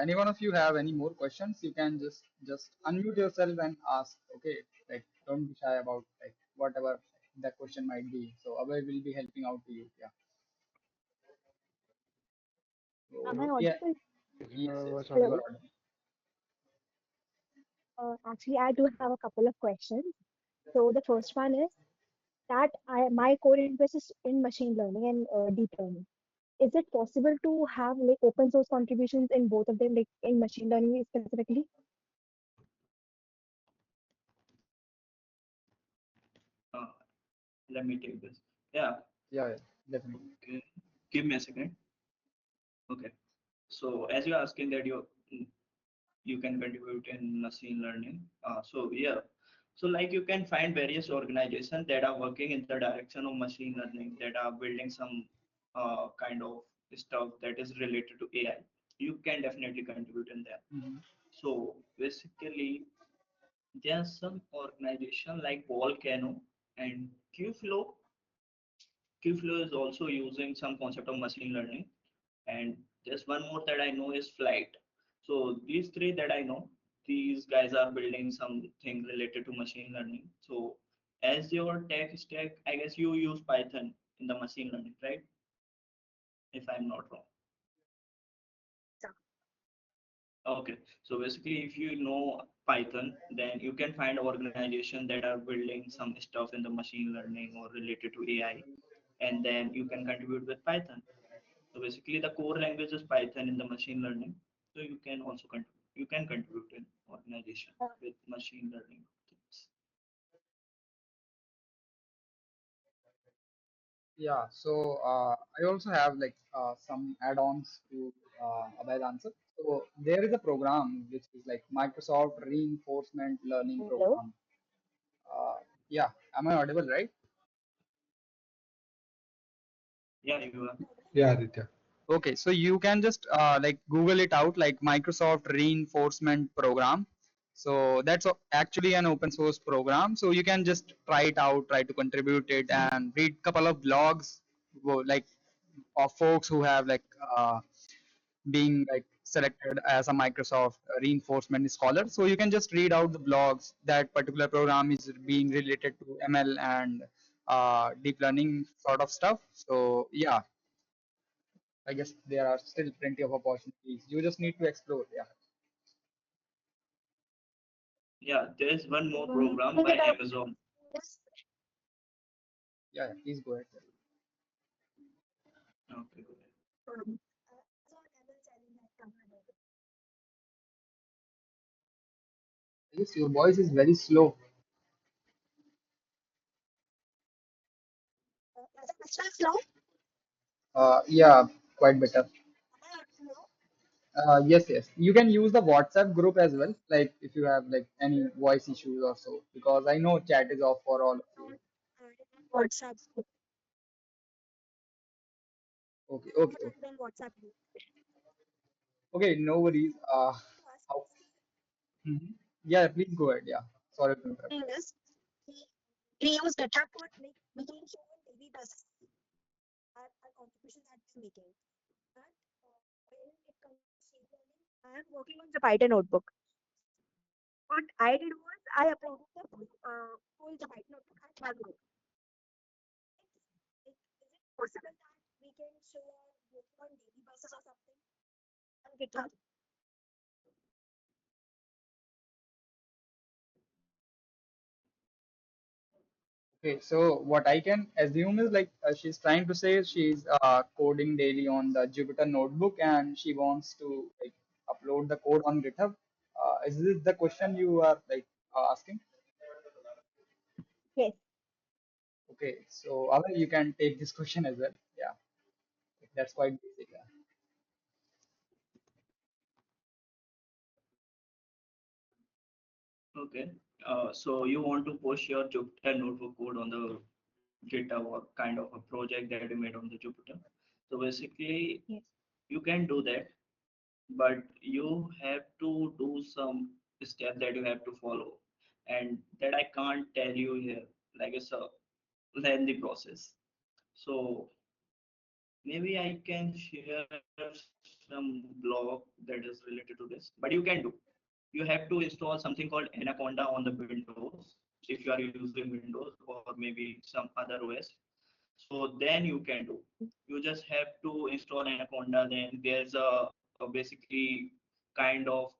any one of you have any more questions, you can just unmute yourself and ask. Okay. Like don't be shy about like whatever that question might be. So Abhay will be helping out to you. Yeah. Am I So yeah. audible? Yes. Yes. Was You Hello. are audible? audible. Actually, I do have a couple of questions. So the first one is that my core interest is in machine learning and deep learning. Is it possible to have like open source contributions in both of them, like in machine learning specifically? Uh, Let me take this. Yeah. Yeah. Yeah. Definitely. Okay. Give me a second. Okay. So as you're asking that you can contribute in machine learning. So yeah. So like you can find various organizations that are working in the direction of machine learning, that are building some kind of stuff that is related to AI. You can definitely contribute in there. Mhm. So basically, there's some organization like Volcano and Qflow. Qflow is also using some concept of machine learning. And there's one more that I know is Flight. So these three that I know, these guys are building something related to machine learning. So as your tech stack, I guess you use Python in the machine learning, right? If I'm not wrong. So, Okay, so basically, if you know Python, then you can find organizations that are building some stuff in the machine learning or related to AI, and then you can contribute with Python. So basically, the core language is Python in the machine learning. So you can also contribute. You can contribute in organization uh, with machine learning things. Yeah, so I also have like some add-ons to Abhay's answer. So there is a program which is like Microsoft Reinforcement Learning hello. Program. Yeah, am I audible, right? Yeah, you are. Yeah, Aditya. Okay, so you can just like Google it out, like Microsoft Reinforcement Program. So that's actually an open source program. So you can just try it out, try to contribute it, and read couple of blogs, like of folks who have like being like selected as a Microsoft reinforcement scholar. So you can just read out the blogs. That particular program is being related to ML and deep learning sort of stuff. So yeah, I guess there are still plenty of opportunities. You just need to explore. Yeah. Yeah, there's one more Um, program by maybe the Amazon. this Yeah. Please go ahead. Okay, go ahead. Amazon ML challenge has come ahead. Yes, your voice is very slow. Is it still slow? Yeah, quite better. Am I audible now? Yes, yes. You can use the WhatsApp group as well, like if you have like any voice issues or so, because I know chat is off for all of you. Not added in WhatsApp group. Okay, Not okay, okay. added in WhatsApp group. Okay, no worries. To ask How? is Mhm. Yeah, please go ahead. Yeah, sorry to interrupt. the thing is we use GitHub code like we can show on daily basis our contributions that we're making. But when it comes to machine learning, I am working on the Python notebook. What I did was I uploaded the full the Python notebook at one go. Is it possible that we can show our work on daily basis or something on GitHub? Okay, so what I can assume is like she's trying to say she's coding daily on the Jupyter notebook and she wants to like upload the code on GitHub. Is this the question you are like asking? Yes. Okay, so Abhay, you can take this question as well. Yeah, that's quite basic. Yeah. Okay. So you want to push your Jupyter notebook code on the GitHub or kind of a project that you made on the Jupyter. So basically, Yes. you can do that, but you have to do some steps that you have to follow, and that I can't tell you here. Like it's a lengthy process. So maybe I can share some blog that is related to this, but you can do. You have to install something called Anaconda on the Windows if you are using Windows or maybe some other OS. So then you can do. You just have to install Anaconda. Then there's a basically kind of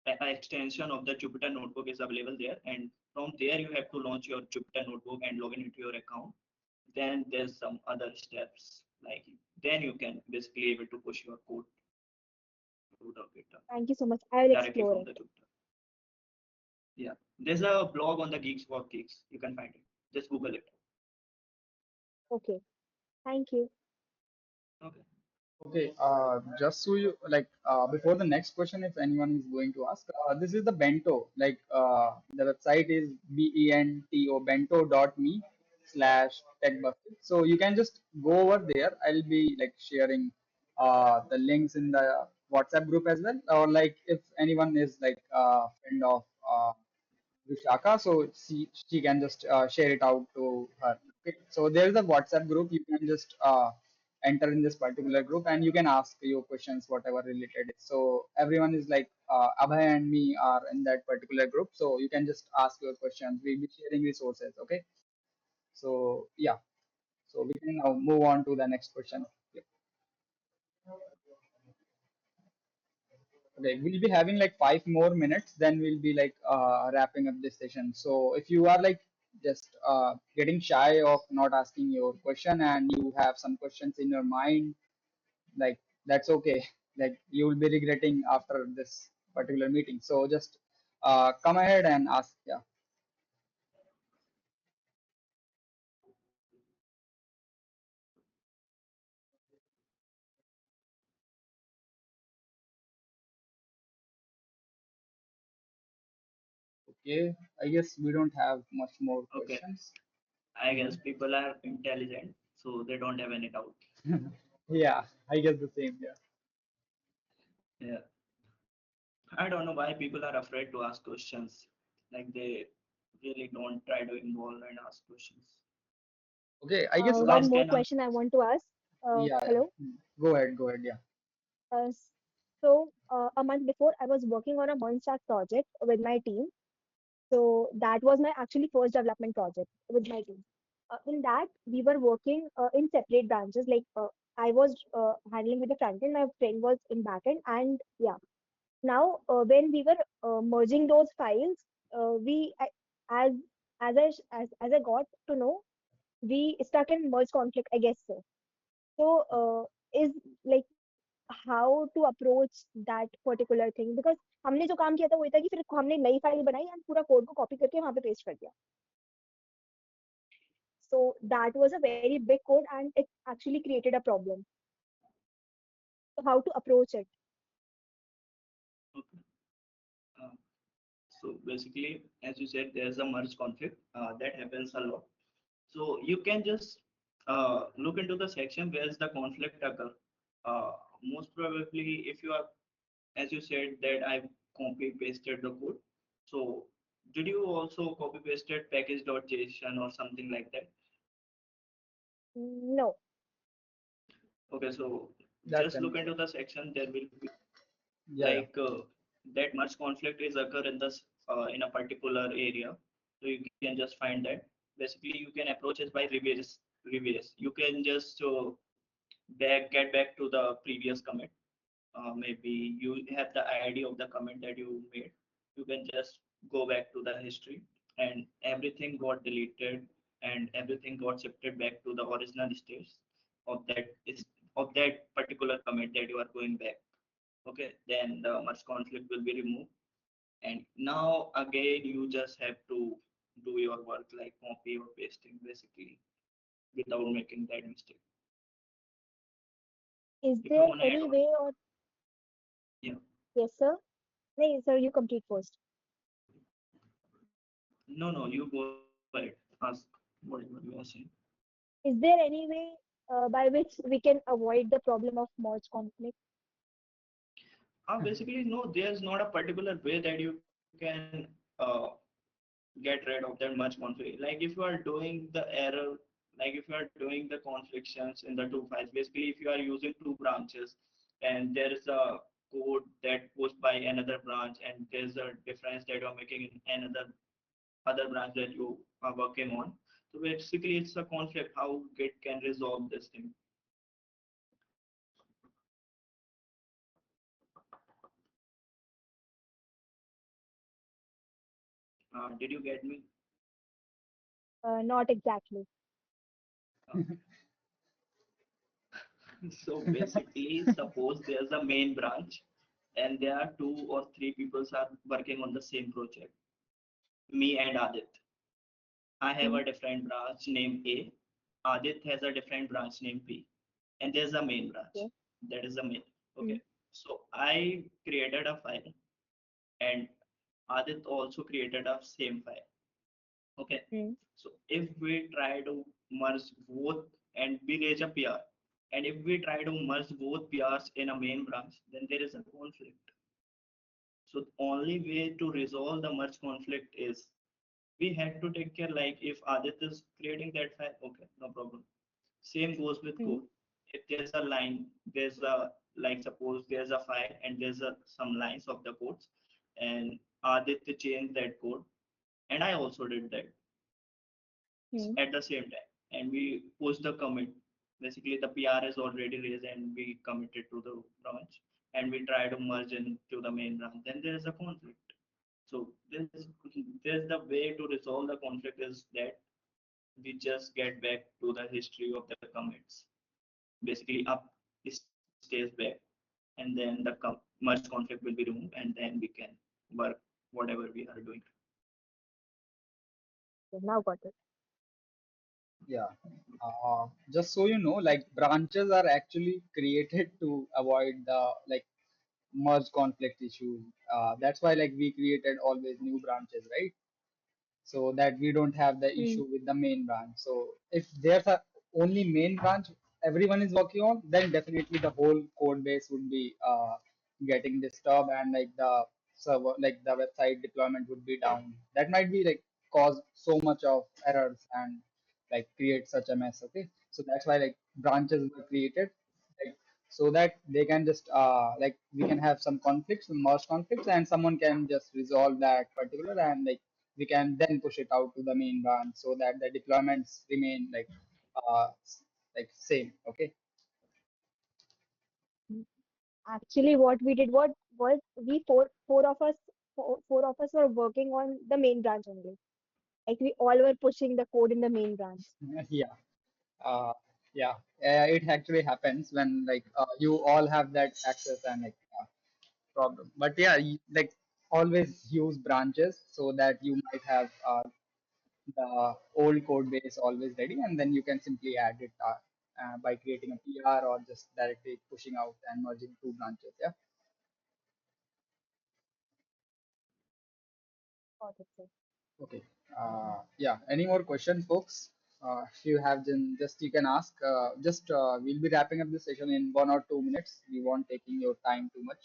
extension of the Jupyter notebook is available there, and from there you have to launch your Jupyter notebook and log in into your account. Then there's some other steps like then you can basically able to push your code to the GitHub Thank you so much. I will directly explore from it. the Jupyter. Yeah, there's a blog on the Geeks for Geeks. You can find it. Just Google it. Okay. Thank you. Okay. Okay, just so you like before the next question, if anyone is going to ask, this is the bento. Like the website is bento.me/techbucket. So you can just go over there. I'll be like sharing the links in the WhatsApp group as well. Or like if anyone is like a friend of Vishaka, so she can just share it out to her. Okay. So there is a WhatsApp group. You can just enter in this particular group and you can ask your questions, whatever related. So everyone is like Abhay and me are in that particular group. So you can just ask your questions. We'll be sharing resources. Okay. So yeah. So we can now move on to the next question. Yep. Okay, we'll be having like 5 more minutes, then we'll be like wrapping up this session. So if you are like just getting shy of not asking your question and you have some questions in your mind, like that's okay. Like you will be regretting after this particular meeting. So just come ahead and ask. Yeah. Okay. I guess we don't have much more Okay. questions. I guess Mhm. people are intelligent, so they don't have any doubt. Yeah, I guess the same. Yeah. Yeah. I don't know why people are afraid to ask questions. Like they really don't try to involve and ask questions. Okay. I guess So One guys, more can question I want to ask. yeah, yeah. Hello. Go ahead. Go ahead. Yeah. Uh, So a month before, I was working on a monster project with my team. So that was my actually first development project with my team. In that, we were working in separate branches. Like I was handling with the front end, my friend was in back end, and yeah. Now, when we were merging those files, as as I got to know, we stuck in merge conflict, I guess so. So, is like how to approach that particular thing, because हमने जो काम किया था वो ये था कि फिर हमने नई फाइल बनाई and पूरा कोड को कॉपी करके वहां पे पेस्ट कर दिया. So that was a very big code and it actually created a problem. So how to approach it? Okay. Uh, so basically, as you said, there's a merge conflict that happens a lot. So you can just look into the section where's the conflict occur. Most probably, if you are, as you said, that I copy pasted the code. So did you also copy pasted package.json or something like that? No. Okay, so That just can look be. into the section. There will be Yeah, yeah. like that much conflict is occur in this in a particular area. So you can just find that. Basically, you can approach it by reverse. You can just get back to the previous commit. Maybe you have the ID of the comment that you made. You can just go back to the history and everything got deleted and everything got shifted back to the original state of that is of that particular commit that you are going back. Okay, then the merge conflict will be removed. And now again you just have to do your work like copy or pasting basically without making that mistake. Is If you there want to add any on, way or yeah. yes, sir? No, sir, you complete first. No, you go ahead. Ask whatever you are saying. Is there any way by which we can avoid the problem of merge conflict? Basically, no, there's not a particular way that you can get rid of that much conflict. Like if you are doing the error, like if you are doing the conflictions in the two files, basically if you are using two branches and there is a code that pushed by another branch and there's a difference that you are making in another other branch that you are working on. So basically it's a conflict, how Git can resolve this thing. Did you get me? Not exactly. Okay. So basically, suppose there's a main branch and there are two or three people are working on the same project, me and Adit. I have Mm, a different branch named A. Adit has a different branch named B. And there's a main branch. okay. That is the main. Mm, Okay. So I created a file and Adit also created a same file. Okay. mm, So if we try to merge both and we raise a PR, and if we try to merge both PRs in a main branch, then there is a conflict. So the only way to resolve the merge conflict is we had to take care like if Adit is creating that file, okay, no problem. Same goes with mm, code. If there's a line, there's a like suppose there's a file and there's some lines of the codes and Aditya changed that code and I also did that mm. at the same time and we push the commit. Basically, the PR is already raised and we committed to the branch and we try to merge into the main branch. Then there is a conflict. So there's the way to resolve the conflict is that we just get back to the history of the commits. Basically, up stays back and then the merge conflict will be removed and then we can work whatever we are doing. Okay, now got it. Yeah. Just so you know, like branches are actually created to avoid the like merge conflict issues. That's why like we created always new branches, right? So that we don't have the Mm, issue with the main branch. So if there's a only main branch everyone is working on, then definitely the whole code base would be getting disturbed and like the server, like the website deployment would be down. That might be like cause so much of errors and like create such a mess. Okay, so that's why like branches were created like so that they can just like we can have some conflicts, some merge conflicts, and someone can just resolve that particular, and like we can then push it out to the main branch so that the deployments remain like same. Okay. Actually, what we did, what was we four of us were working on the main branch only. Like we all were pushing the code in the main branch. Yeah. uh, yeah, it actually happens when like you all have that access and like problem. But yeah, like always use branches so that you might have the old code base always ready, and then you can simply add it by creating a PR or just directly pushing out and merging two branches. Yeah. Got it, sir. Okay. Yeah. Any more questions, folks? If you have, then just you can ask. Just we'll be wrapping up this session in 1 or 2 minutes. We won't taking your time too much.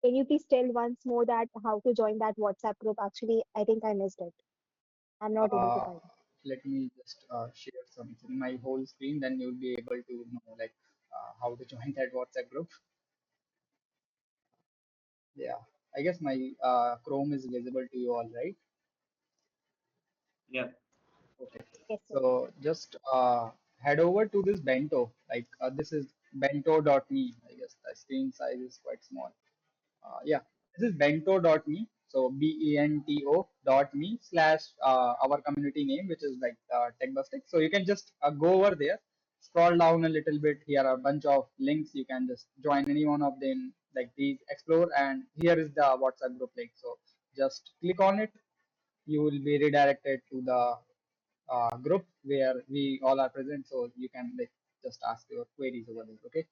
Can you please tell once more that how to join that WhatsApp group? Actually, I think I missed it. I'm not able to Uh, find. Let me just share something my whole screen. Then you'll be able to know like how to join that WhatsApp group. Yeah. I guess my Chrome is visible to you all, right? Yeah. Okay. Yes, sir. So just head over to this bento. Like this is bento.me. I guess the screen size is quite small. Yeah, this is bento.me. So bento dot me slash our community name, which is like TechBustic. So you can just go over there, scroll down a little bit. Here are a bunch of links. You can just join any one of them, like these, explore. And here is the WhatsApp group link. So just click on it. You will be redirected to the group where we all are present. So you can like just ask your queries over there. Okay.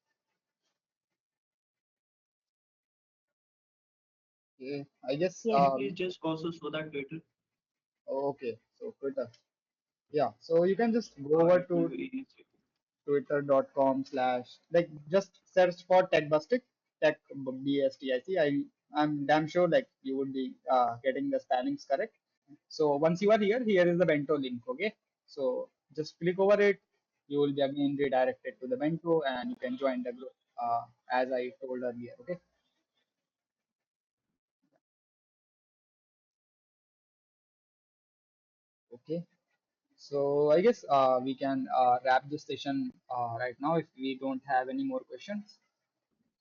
Okay. I guess Yes, Can you sir. please just also show that Twitter? okay. So Twitter. Yeah, so you can just go over It will to be easy. twitter.com slash like just search for TechBustic, Tech BSTIC. I'm damn sure like you would be getting the spellings correct. So once you are here, here is the bento link. Okay, so just click over it. You will be again redirected to the bento, and you can join the group as I told earlier. Okay. Okay. So I guess we can wrap this session right now if we don't have any more questions.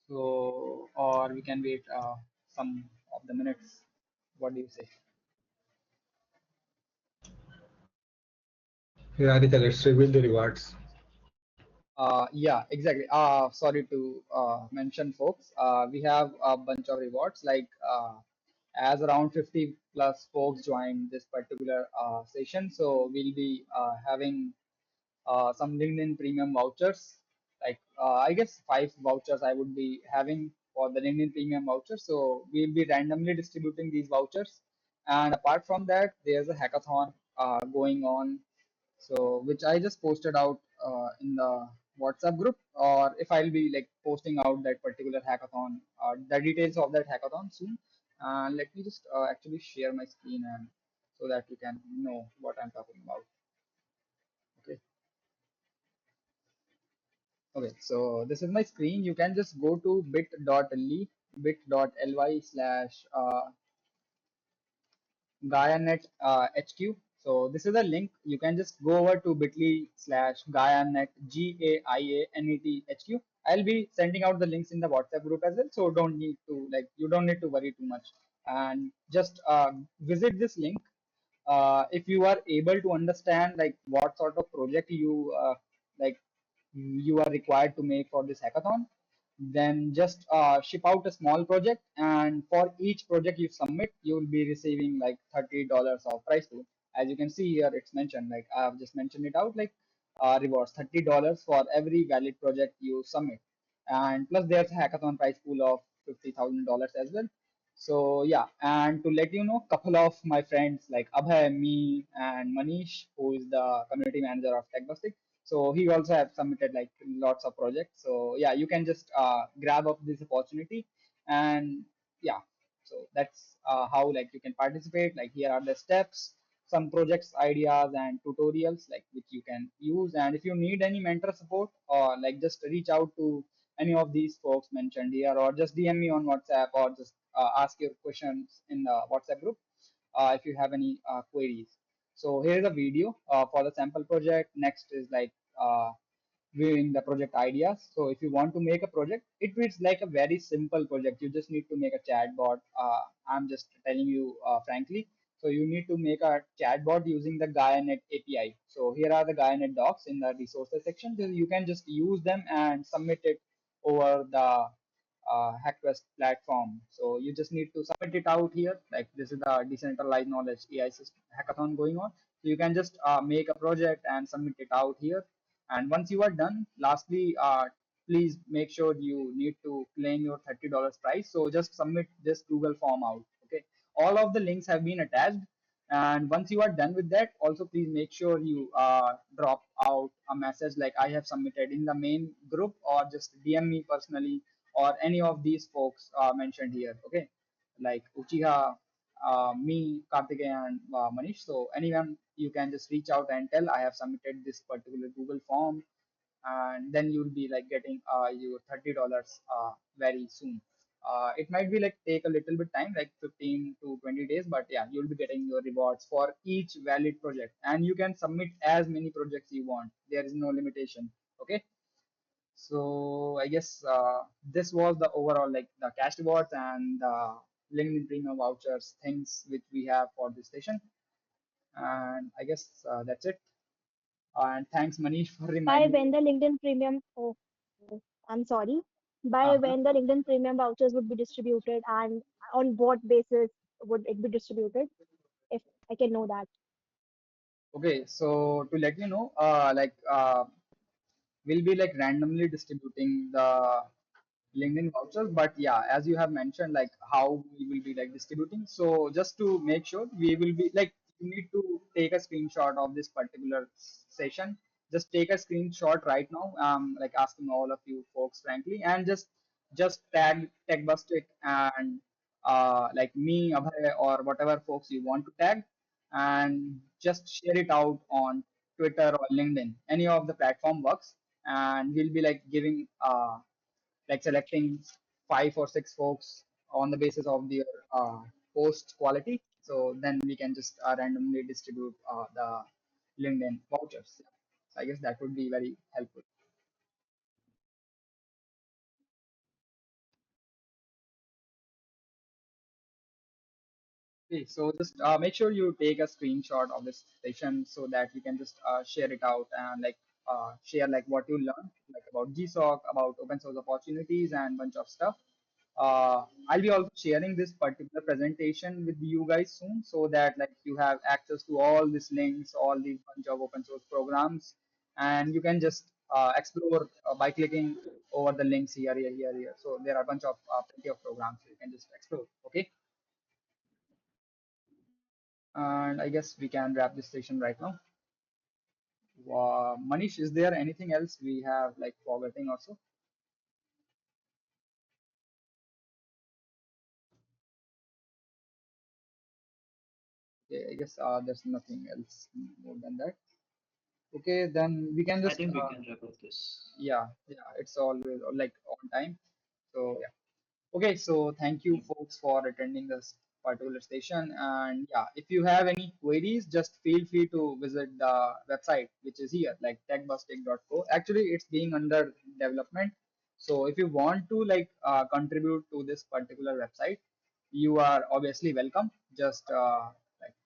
So, or we can wait some of the minutes. What do you say? Yeah, Aditya, let's reveal the rewards. Yeah, exactly. Sorry to mention, folks. We have a bunch of rewards. Like as around 50 plus folks join this particular session, so we'll be having some LinkedIn premium vouchers. Like I guess 5 vouchers I would be having for the LinkedIn premium voucher. So we'll be randomly distributing these vouchers. And apart from that, there's a hackathon going on. So which I just posted out in the WhatsApp group, or if I'll be like posting out that particular hackathon, the details of that hackathon soon. Let me just actually share my screen and so that you can know what I'm talking about. Okay. Okay, so this is my screen. You can just go to bit.ly slash GaiaNet HQ. So this is a link. You can just go over to bit.ly slash GaiaNet GAIANET HQ. I'll be sending out the links in the WhatsApp group as well. So don't need to like you don't need to worry too much. And just visit this link if you are able to understand like what sort of project you like you are required to make for this hackathon, then just ship out a small project, and for each project you submit you will be receiving like $30 of prize pool. As you can see here, it's mentioned like I have just mentioned it out, like rewards $30 for every valid project you submit, and plus there's a hackathon prize pool of $50,000 as well. So yeah, and to let you know, couple of my friends like Abhay, me, and Manish, who is the community manager of TechBustic, So he also have submitted like lots of projects. So yeah, you can just grab up this opportunity. And yeah, so that's how like you can participate. Like here are the steps, some projects ideas and tutorials like which you can use. And if you need any mentor support, or like just reach out to any of these folks mentioned here, or just DM me on WhatsApp, or just ask your questions in the WhatsApp group if you have any queries. So here's a video for the sample project. Next is like viewing the project ideas. So if you want to make a project, it is like a very simple project. You just need to make a chatbot. I'm just telling you frankly. So you need to make a chatbot using the GaiaNet API. So here are the GaiaNet docs in the resources section. So you can just use them and submit it over the HackQuest platform. So you just need to submit it out here. Like this is the decentralized knowledge AI system hackathon going on. So you can just make a project and submit it out here. And once you are done, lastly, please make sure you need to claim your $30 prize. So just submit this Google form out. Okay. All of the links have been attached. And once you are done with that, also please make sure you drop out a message like I have submitted in the main group, or just DM me personally, or any of these folks mentioned here. Okay. Like Uchiha, me, Kartikeya, and Manish. So anyone you can just reach out and tell I have submitted this particular Google form, and then you'll be like getting your $30 very soon. It might be like take a little bit time, like 15 to 20 days, but yeah, you'll be getting your rewards for each valid project, and you can submit as many projects you want. There is no limitation. Okay. So I guess this was the overall like the cash rewards and the LinkedIn Premium vouchers things which we have for this session. And I guess that's it. And thanks Manish for By reminding me. when the LinkedIn Premium, oh, I'm sorry, by Uh-huh. when the LinkedIn Premium vouchers would be distributed, and on what basis would it be distributed? If I can know that. Okay, so to let you know, we'll be like randomly distributing the LinkedIn vouchers. But yeah, as you have mentioned, like how we will be like distributing. So just to make sure, we will be like you need to take a screenshot of this particular session. Just take a screenshot right now. Like asking all of you folks frankly, and just tag TechBustic and like me, Abhay, or whatever folks you want to tag, and just share it out on Twitter or LinkedIn. Any of the platform works, and we'll be like giving like selecting 5 or 6 folks on the basis of their post quality. So then we can just randomly distribute the LinkedIn vouchers. So I guess that would be very helpful. Okay, so just make sure you take a screenshot of this session so that you can just share it out, and like share like what you learned, like about GSOC, about open source opportunities, and bunch of stuff. I'll be also sharing this particular presentation with you guys soon, so that like you have access to all these links, all these bunch of open source programs, and you can just explore by clicking over the links here, here, here, here. So there are a bunch of plenty of programs you can just explore. Okay. And I guess we can wrap this session right now. Manish, is there anything else we have like forgetting also? Okay, I guess there's nothing else more than that. Okay, then we can I just think we can wrap up this. yeah, yeah, it's always like on time. So yeah. Okay, so thank you Yeah. folks for attending this particular session. And yeah, if you have any queries, just feel free to visit the website, which is here, like techbustic.co. Actually, it's being under development. So if you want to like contribute to this particular website, you are obviously welcome. Just like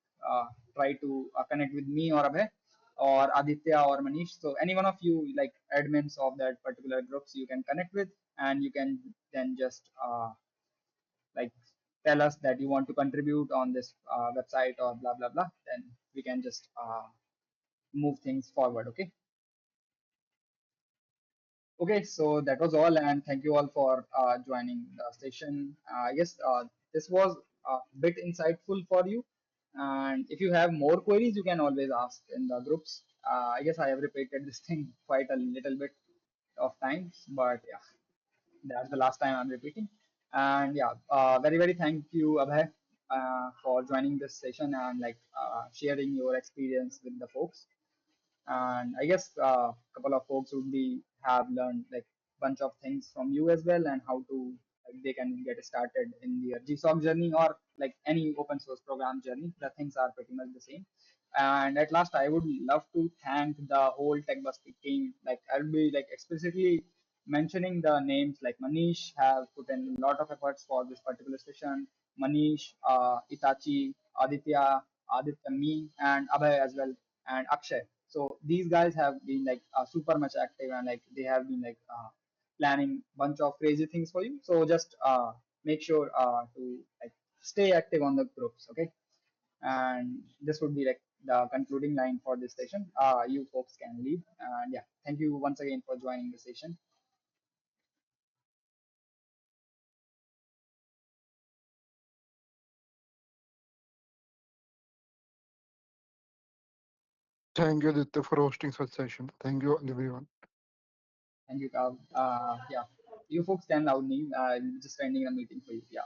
try to connect with me or Abhay or Aditya or Manish. So any one of you like admins of that particular groups you can connect with, and you can then just like tell us that you want to contribute on this website or blah blah blah. Then we can just move things forward. Okay. Okay, so that was all, and thank you all for joining the session. I guess this was a bit insightful for you, and if you have more queries, you can always ask in the groups, I guess I have repeated this thing quite a little bit of times, but yeah, that's the last time I'm repeating. And yeah, very thank you, Abhay, for joining this session and like sharing your experience with the folks. And I guess a couple of folks would be have learned like bunch of things from you as well, and how to like, they can get started in their GSOC journey or like any open source program journey. The things are pretty much the same. And at last, I would love to thank the whole TechBustic team. Like I'll be like explicitly mentioning the names like Manish have put in a lot of efforts for this particular session. Manish, Itachi, Aditya, me, and Abhay as well, and Akshay. So these guys have been like super much active, and like they have been like planning bunch of crazy things for you. So just make sure to like stay active on the groups, okay? And this would be like the concluding line for this session. You folks can leave, and yeah, thank you once again for joining the session. Thank you, Aditya, for hosting such session. Thank you, everyone. Thank you, Kav. Yeah, you folks can now leave. I'm just ending the meeting for you. Yeah.